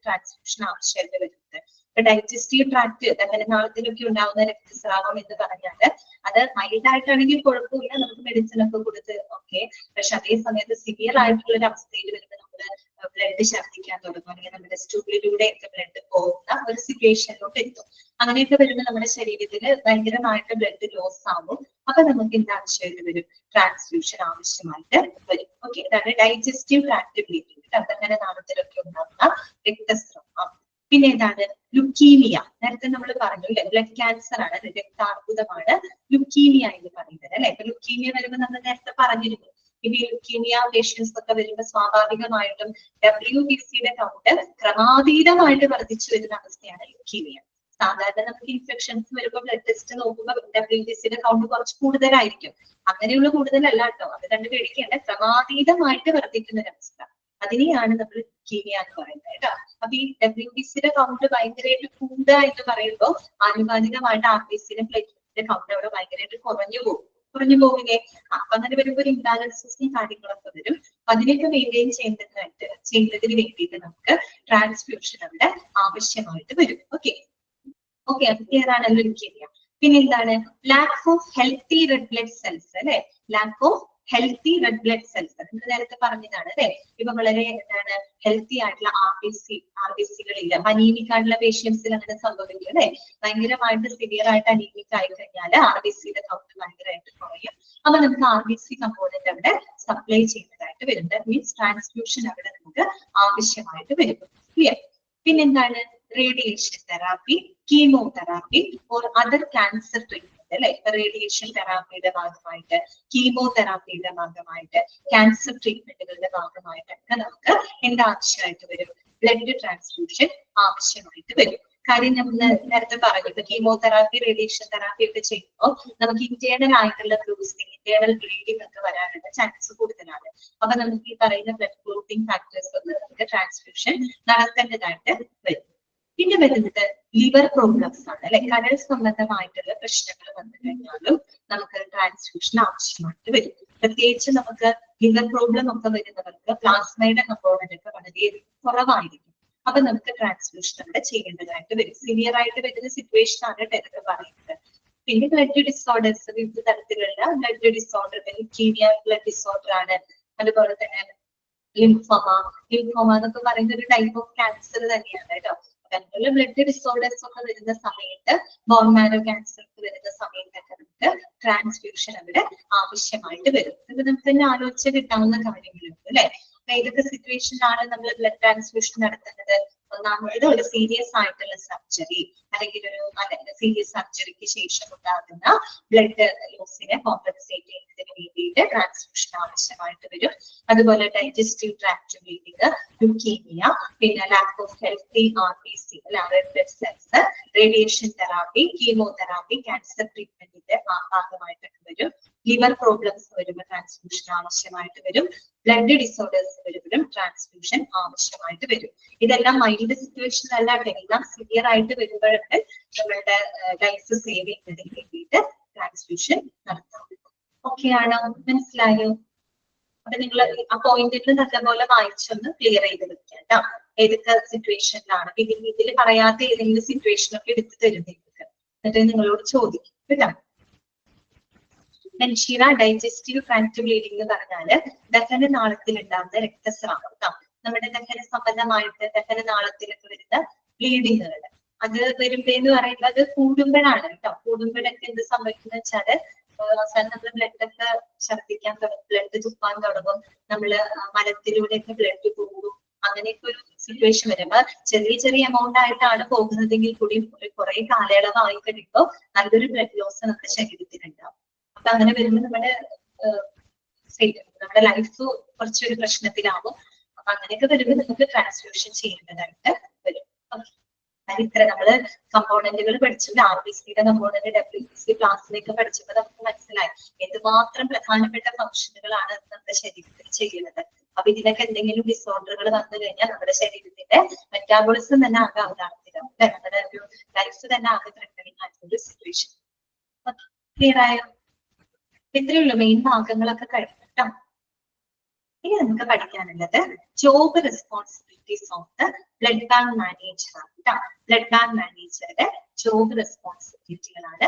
ട്രാൻസ്ഫ്യൂഷൻ ആവശ്യമായിട്ട് വരുന്നത്. ഡൈജസ്റ്റീവ് ട്രാക്ട്, ദഹനനാളത്തിലൊക്കെ ഉണ്ടാകുന്ന രക്തസ്രാവം എന്ന് പറഞ്ഞാൽ അത് മൈൽഡ് ആയിട്ടാണെങ്കിൽ കുഴപ്പമില്ല, നമുക്ക് മെഡിസിൻ ഒക്കെ കൊടുത്ത് ഓക്കെ. പക്ഷെ അതേ സമയത്ത് സിവിയർ ആയിട്ടുള്ള ഒരു അവസ്ഥയിൽ വരുമ്പോൾ നമ്മള് ബ്ലഡ് ഛർദ്ദിക്കാൻ തുടങ്ങും, അല്ലെങ്കിൽ നമ്മുടെ സ്റ്റൂളിലൂടെ ഒക്കെ ബ്ലഡ് പോകുന്ന ഒരു സിറ്റുവേഷനിലോട്ട് എത്തും. അങ്ങനെയൊക്കെ വരുമ്പോൾ നമ്മുടെ ശരീരത്തിൽ ഭയങ്കരമായിട്ട് ബ്ലഡ് ലോസ് ആവും. അപ്പൊ നമുക്ക് എന്ത് ആവശ്യമായിട്ട് വരും? ട്രാൻസ്ഫ്യൂഷൻ ആവശ്യമായിട്ട് വരും. ഓക്കെ, അതാണ് ഡൈജസ്റ്റീവ് ട്രാക്ട് ബ്ലീഡിങ്, ദഹനനാളത്തിലൊക്കെ ഉണ്ടാകുന്ന രക്തസ്രാവം. പിന്നെ എന്താണ്? ലുക്കീമിയ. നേരത്തെ നമ്മൾ പറഞ്ഞു അല്ലെ, ബ്ലഡ് ക്യാൻസർ ആണ്, രക്താർബുദമാണ് ലുക്കീമിയ എന്ന് പറയുന്നത് അല്ലെ. ഇപ്പൊ ലുക്കീമിയ വരുമ്പോൾ നമ്മൾ നേരത്തെ പറഞ്ഞിരുന്നു, ഇനി ലുക്കീമിയ പേഷ്യൻസ് ഒക്കെ വരുമ്പോൾ സ്വാഭാവികമായിട്ടും WBCയുടെ കൗണ്ട് ക്രമാതീതമായിട്ട് വർദ്ധിച്ചു വരുന്ന അവസ്ഥയാണ് ലുക്കീമിയ. സാധാരണ നമുക്ക് ഇൻഫെക്ഷൻസ് വരുമ്പോൾ ബ്ലഡ് ടെസ്റ്റ് നോക്കുമ്പോൾ WBCയുടെ കൗണ്ട് കുറച്ച് കൂടുതലായിരിക്കും. അങ്ങനെയുള്ള കൂടുതലല്ല കേട്ടോ, അത് കണ്ട് പേടിക്കേണ്ട. ക്രമാതീതമായിട്ട് വർദ്ധിക്കുന്ന ഒരവസ്ഥ, അതിനെയാണ് നമ്മൾ ലുക്കീമിയ എന്ന് പറയുന്നത് കേട്ടോ. അപ്പൊ ഈ WBCയുടെ കൗണ്ട് ഭയങ്കരമായിട്ട് കൂടുക എന്ന് പറയുമ്പോൾ ആനുപാതികമായിട്ട് RBCയുടെ പ്ലേറ്റ്ലെറ്റിന്റെ കൗണ്ട് അവിടെ ഭയങ്കരമായിട്ട് കുറഞ്ഞു പോകില്ലേ? അപ്പൊ അങ്ങനെ വരുമ്പോൾ ഒരു ഇംബാലൻസസും കാര്യങ്ങളൊക്കെ വരും. അതിനൊക്കെ മെയിൻറ്റെയിൻ ചെയ്യുന്നതിന് വേണ്ടിയിട്ട് നമുക്ക് ട്രാൻസ്ഫ്യൂഷൻ അവിടെ ആവശ്യമായിട്ട് വരും. ഓക്കെ, അത് ക്ലിയർ ആണല്ലോ ലുക്കീമിയ. പിന്നെ എന്താണ് lack of healthy red blood cells അല്ലെ, lack of healthy red blood cells നമ്മൾ നേരത്തെ പറഞ്ഞതാണ് അല്ലെ. ഇപ്പൊ വളരെ എന്താണ് ഹെൽത്തി ആയിട്ടുള്ള ആർബിസികളില്ല, അനീമിക് ആയിട്ടുള്ള പേഷ്യൻസിൽ അങ്ങനെ സംഭവിക്കും അല്ലെ. ഭയങ്കരമായിട്ട് സിവിയർ ആയിട്ട് അനീമിക് ആയി കഴിഞ്ഞാൽ ആർബിസിയുടെ കൗണ്ട് ഭയങ്കരമായിട്ട് കുറയും. അപ്പൊ നമുക്ക് ആർബിസി കമ്പോണന്റ് അവിടെ സപ്ലൈ ചെയ്യുന്നതായിട്ട് വരും. ദാറ്റ് മീൻസ് ട്രാൻസ്ഫ്യൂഷൻ അവിടെ നമുക്ക് ആവശ്യമായിട്ട് വരും. ക്ലിയർ. പിന്നെന്താണ് radiation therapy, chemotherapy or other cancer treatment അല്ലെ. റേഡിയേഷൻ തെറാപ്പിയുടെ ഭാഗമായിട്ട്, കീമോതെറാപ്പിയുടെ ഭാഗമായിട്ട്, ക്യാൻസർ ട്രീറ്റ്മെന്റുകളുടെ ഭാഗമായിട്ടൊക്കെ നമുക്ക് എന്താവശ്യമായിട്ട് വരും, ബ്ലഡ് ട്രാൻസ്ഫ്യൂഷൻ ആവശ്യമായിട്ട് വരും. കാര്യം നമ്മൾ നേരത്തെ പറഞ്ഞു, ഇപ്പൊ കീമോതെറാപ്പി റേഡിയേഷൻ തെറാപ്പി ഒക്കെ ചെയ്യുമ്പോൾ നമുക്ക് ഇന്റേണൽ ആയിട്ടുള്ള ബ്ലൂസിങ്, ഇന്റേണൽ ബ്ലീഡിംഗ് ഒക്കെ വരാനുള്ള ചാൻസ് കൂടുതലാണ്. അപ്പൊ നമുക്ക് ഈ പറയുന്ന ബ്ലഡ് ക്ലോട്ടിംഗ് ഫാക്ടേഴ്സ് ഒന്ന് നമുക്ക് ട്രാൻസ്ഫ്യൂഷൻ നടത്തേണ്ടതായിട്ട് വരും. പിന്നെ വരുന്നത് ലിവർ പ്രോബ്ലംസ് ആണ് അല്ലെ. കരൾ സംബന്ധമായിട്ടുള്ള പ്രശ്നങ്ങൾ വന്നു കഴിഞ്ഞാലും നമുക്ക് ട്രാൻസ്ഫ്യൂഷൻ ആവശ്യമായിട്ട് വരും. പ്രത്യേകിച്ച് നമുക്ക് ലിവർ പ്രോബ്ലം ഒക്കെ വരുന്നവർക്ക് പ്ലാസ്മയുടെ കമ്പോണന്റ് ഒക്കെ വളരെ കുറവായിരിക്കും. അപ്പൊ നമുക്ക് ട്രാൻസ്ഫ്യൂഷൻ അവിടെ ചെയ്യേണ്ടതായിട്ട് വരും. സിവിയർ ആയിട്ട് വരുന്ന സിറ്റുവേഷൻ ആണ് ഇതൊക്കെ പറയുന്നത്. പിന്നെ ബ്ലഡ് ഡിസോർഡേഴ്സ്, വിവിധ തരത്തിലുള്ള blood disorder, leukaemia blood disorder ആണ്. അതുപോലെ തന്നെ ലിംഫോമ എന്നൊക്കെ പറയുന്ന ഒരു ടൈപ്പ് ഓഫ് ക്യാൻസർ തന്നെയാണ് കേട്ടോ. അങ്ങനെയുള്ള ബ്ലഡ് ഡിസോർഡേഴ്സ് ഒക്കെ വരുന്ന സമയത്ത്, ബോൺ മാരോ ക്യാൻസർ ഒക്കെ വരുന്ന സമയത്തൊക്കെ നമുക്ക് ട്രാൻസ്ഫ്യൂഷൻ അവിടെ ആവശ്യമായിട്ട് വരും. ഇത് നമുക്ക് തന്നെ ആലോചിച്ച് കിട്ടാവുന്ന കാര്യങ്ങളുണ്ട് അല്ലെ. ഏതൊക്കെ സിറ്റുവേഷനിലാണ് നമ്മൾ ബ്ലഡ് ട്രാൻസ്ഫ്യൂഷൻ നടത്തുന്നത്? ഒന്നാമത് ഒരു സീരിയസ് ആയിട്ടുള്ള സർജറി അല്ലെങ്കിൽ സീരിയസ് സർജറിക്ക് ശേഷം ഉണ്ടാകുന്ന ബ്ലഡ് ലോസിനെ കോമ്പൻസേറ്റ് ചെയ്യുന്നതിന് വേണ്ടിയിട്ട് ട്രാൻസ്ഫ്യൂഷൻ ആവശ്യമായിട്ട് വരും. അതുപോലെ ഡൈജസ്റ്റീവ് ട്രാക്ട് ബ്ലീഡിങ്, ലുക്കീമിയ, പിന്നെ lack of healthy RBC red blood cells, radiation therapy, chemotherapy, cancer ട്രീറ്റ്മെന്റിന്റെ ഭാഗമായിട്ടൊക്കെ വരും. ലിവർ പ്രോബ്ലംസ് വരുമ്പോൾ ട്രാൻസ്ഫ്യൂഷൻ ആവശ്യമായിട്ട് വരും. ബ്ലഡ് ഡിസോർഡേഴ്സ് വരുമ്പോഴും ട്രാൻസ്ഫ്യൂഷൻ ആവശ്യമായിട്ട് വരും. ഇതെല്ലാം മൈൽഡ് സിറ്റുവേഷൻ അല്ലാതെ എല്ലാം സിവിയർ ആയിട്ട് വരുമ്പോഴൊക്കെ നമ്മളുടെ ലൈഫ് സേവ് ചെയ്യുന്നതിന് വേണ്ടിയിട്ട് ട്രാൻസ്ഫ്യൂഷൻ നടത്താം. ഓക്കെ ആണോ? മനസ്സിലായോ? അപ്പൊ നിങ്ങൾ ആ പോയിന്റിൽ നല്ലപോലെ വായിച്ചൊന്ന് ക്ലിയർ ചെയ്ത് വെക്കാം കേട്ടോ. ഏതൊക്കെ സിറ്റുവേഷനിലാണ് ഇതിൽ പറയാത്ത ഏതെങ്കിലും സിറ്റുവേഷനൊക്കെ എടുത്തു തരുന്നേക്ക് എന്നിട്ട് നിങ്ങളോട് ചോദിക്കും കേട്ടോ. മെൻഷീറ ഡൈജസ്റ്റീവ് ട്രാക്ട് ബ്ലീഡിംഗ് എന്ന് പറഞ്ഞാല് ദഹന നാളത്തിൽ ഉണ്ടാകുന്ന രക്തസ്രാവം. നമ്മുടെ ദഹന സംബന്ധമായിട്ട് ദഹന നാളത്തിലൊക്കെ വരുന്ന ബ്ലീഡിങ്ങുകൾ അത് വരുമ്പോഴെന്ന് പറയുമ്പോൾ അത് കൂടുമ്പോഴാണ് കേട്ടോ. കൂടുമ്പോഴൊക്കെ എന്ത് സംഭവിക്കുന്ന വെച്ചാല് അവസാനം നമ്മൾ ബ്ലഡ് ഒക്കെ ഛർദ്ദിക്കാൻ തുടങ്ങും, ബ്ലഡ് തുപ്പാൻ തുടങ്ങും, നമ്മള് മലത്തിലൂടെയൊക്കെ ബ്ലഡ് പോകും. അങ്ങനെയൊക്കെ ഒരു സിറ്റുവേഷൻ വരുമ്പോ ചെറിയ ചെറിയ എമൗണ്ട് ആയിട്ടാണ് പോകുന്നതെങ്കിൽ കൂടി കുറെ കാലയളവായി കഴിയുമ്പോൾ നല്ലൊരു ബ്ലഡ് ലോസ് നമ്മുടെ ശരീരത്തിലുണ്ടാവും. അപ്പൊ അങ്ങനെ വരുമ്പോൾ നമ്മുടെ ലൈഫ് കുറച്ചൊരു പ്രശ്നത്തിലാവും. അപ്പൊ അങ്ങനെയൊക്കെ വരുമ്പോൾ നമുക്ക് ട്രാൻസ്ഫ്യൂഷൻ ചെയ്യേണ്ടതായിട്ട് വരും. ഇത്ര നമ്മള് കമ്പോണന്റുകൾ പഠിച്ചത് ആർബിസിയുടെ കമ്പോണന്റ്, WBC ക്ലാസ്സിലേക്ക് പഠിച്ചപ്പോൾ നമുക്ക് മനസ്സിലായി എന്തുമാത്രം പ്രധാനപ്പെട്ട ഫംഗ്ഷനുകളാണ് നമ്മുടെ ശരീരത്തിൽ ചെയ്യുന്നത്. അപ്പൊ ഇതിനൊക്കെ എന്തെങ്കിലും ഡിസോർഡറുകൾ വന്നു കഴിഞ്ഞാൽ നമ്മുടെ ശരീരത്തിന്റെ മെറ്റാബോളിസം തന്നെ ആകെ അവതാളത്തിലാവും. നമ്മുടെ ഒരു ലൈഫ് തന്നെ ആകെ ത്രെട്ടനിങ് ആയിട്ടുള്ള ഒരു സിറ്റുവേഷൻ. ക്ലിയർ ആയോ? ഇത്രയുള്ള മെയിൻ ഭാഗങ്ങളൊക്കെ കഴിഞ്ഞിട്ടോ. ഇനി നമുക്ക് പഠിക്കാനുള്ളത് job responsibilities of the blood bank manager ആണ്. ബ്ലഡ് ബാങ്ക് മാനേജറുടെ ജോബ് റെസ്പോൺസിബിലിറ്റികളാണ്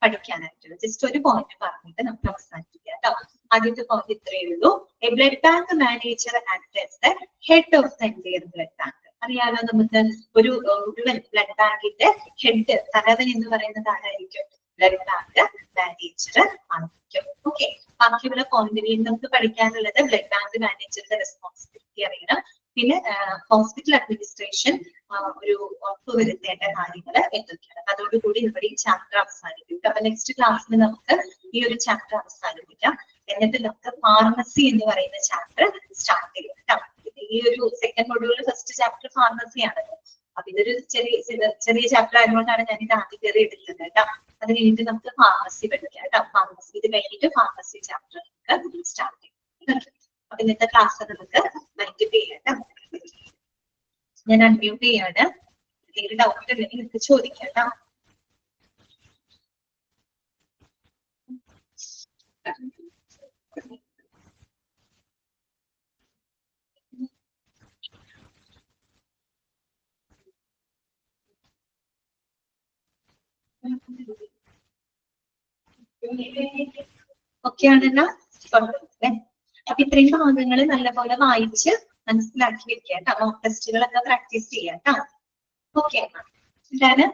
പഠിക്കാനായിട്ടുള്ളത്. ജസ്റ്റ് ഒരു പോയിന്റ് പറഞ്ഞിട്ട് നമുക്ക് അവസാനിപ്പിക്കാം കേട്ടോ. ആദ്യത്തെ പോയിന്റ് ഇത്രയേ ഉള്ളൂ. A blood bank manager act as the head of the entire blood bank. അറിയാലോ നമുക്ക് ഒരു മുഴുവൻ ബ്ലഡ് ബാങ്കിന്റെ ഹെഡ്, തലവൻ എന്ന് പറയുന്നത് ആരായിരിക്കും? ബ്ലഡ് ബാങ്ക് മാനേജർ ആയിരിക്കും. ഓക്കെ, ബാക്കിയുള്ള പോയിന്റുകളിൽ നമുക്ക് പഠിക്കാനുള്ളത് ബ്ലഡ് ബാങ്ക് മാനേജറുടെ റെസ്പോൺസിബിലിറ്റി അറിയണം. പിന്നെ ഹോസ്പിറ്റൽ അഡ്മിനിസ്ട്രേഷൻ ഒരു ഉറപ്പുവരുത്തേണ്ട കാര്യങ്ങൾ എന്തൊക്കെയാണ്. അതോടുകൂടി നമ്മുടെ ഈ ചാപ്റ്റർ അവസാനിക്കും. അപ്പൊ നെക്സ്റ്റ് ക്ലാസ്സിൽ നമുക്ക് ഈ ഒരു ചാപ്റ്റർ അവസാനിപ്പിക്കാം. എന്നിട്ട് നമുക്ക് ഫാർമസി എന്ന് പറയുന്ന ചാപ്റ്റർ സ്റ്റാർട്ട് ചെയ്യാം കേട്ടോ. ഈ ഒരു സെക്കൻഡ് മൊഡ്യൂളിൽ ഫസ്റ്റ് ചാപ്റ്റർ ഫാർമസി ആണ്. അപ്പൊ ഇതൊരു ചെറിയ ചാപ്റ്റർ ആയതുകൊണ്ടാണ് ഞാൻ ഇത് ആദ്യം കയറി എടുത്തത് കേട്ടോ. അത് കഴിഞ്ഞിട്ട് നമുക്ക് ഫാർമസി പഠിക്കാം കേട്ടോ. ഫാർമസി ഇത് കഴിഞ്ഞിട്ട് ഫാർമസി ചാപ്റ്റർ നമുക്ക് സ്റ്റാർട്ട് ചെയ്യാം. അപ്പൊ ഇന്നത്തെ ക്ലാസ് നമുക്ക് വൈൻഡപ്പ് ചെയ്യാം. ഞാൻ അൺമ്യൂട്ട് ചെയ്യാണ്. എന്തെങ്കിലും ഡൗട്ട് ഉണ്ടെങ്കിൽ നിങ്ങൾക്ക് ചോദിക്കാം കേട്ടോ. Thank you. ഓക്കെ ആണല്ലോ? കുഴപ്പമില്ല. അപ്പൊ ഇത്രയും ഭാഗങ്ങൾ നല്ലപോലെ വായിച്ച് മനസ്സിലാക്കി വെക്കുക കേട്ടോ. മോക്ക് ടെസ്റ്റുകളൊക്കെ പ്രാക്ടീസ് ചെയ്യാം കേട്ടോ. ഓക്കെ എന്താണ്?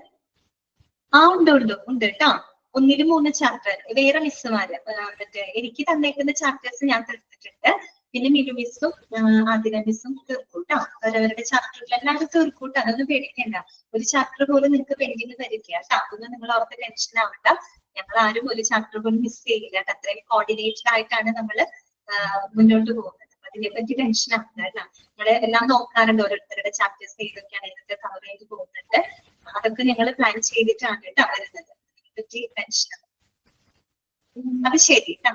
ഉണ്ട് കേട്ടോ. 1-3 ചാപ്റ്റർ വേറെ മിസ്സുമാര് മറ്റേ എനിക്ക് തന്നേക്കുന്ന ചാപ്റ്റേഴ്സ് ഞാൻ തീർത്തിട്ടുണ്ട്. പിന്നെ മിലു മിസ്സും ആതിര മിസ്സും തീർക്കും കേട്ടോ. അവരവരുടെ ചാപ്റ്ററിൽ എല്ലാവരും തീർക്കും കേട്ടോ. അതൊന്നും പേടിക്കണ്ട. ഒരു ചാപ്റ്റർ പോലും നിങ്ങൾക്ക് പെൻഡിങ് വരില്ല കേട്ടോ. അതൊന്നും നിങ്ങൾ ഓർത്ത് ടെൻഷൻ ആവണ്ട. ഞങ്ങൾ ആരും ഒരു ചാപ്റ്റർ പോലും മിസ് ചെയ്യില്ല കേട്ടോ. അത്രയും കോർഡിനേറ്റഡ് ആയിട്ടാണ് നമ്മൾ മുന്നോട്ട് പോകുന്നത്. അതിനെപ്പറ്റി ടെൻഷൻ ആവണ്ട കേട്ടോ. നമ്മള് എല്ലാം നോക്കാറുണ്ട്. ഓരോരുത്തരുടെ ചാപ്റ്റേഴ്സ് ഏതൊക്കെയാണ് ഏതൊക്കെ കവർ ചെയ്ത് പോകുന്നുണ്ട്. അതൊക്കെ ഞങ്ങൾ പ്ലാൻ ചെയ്തിട്ടാണ് കേട്ടോ വരുന്നത്. അതിനെപ്പറ്റി ടെൻഷൻ. അത് ശരി കേട്ടോ.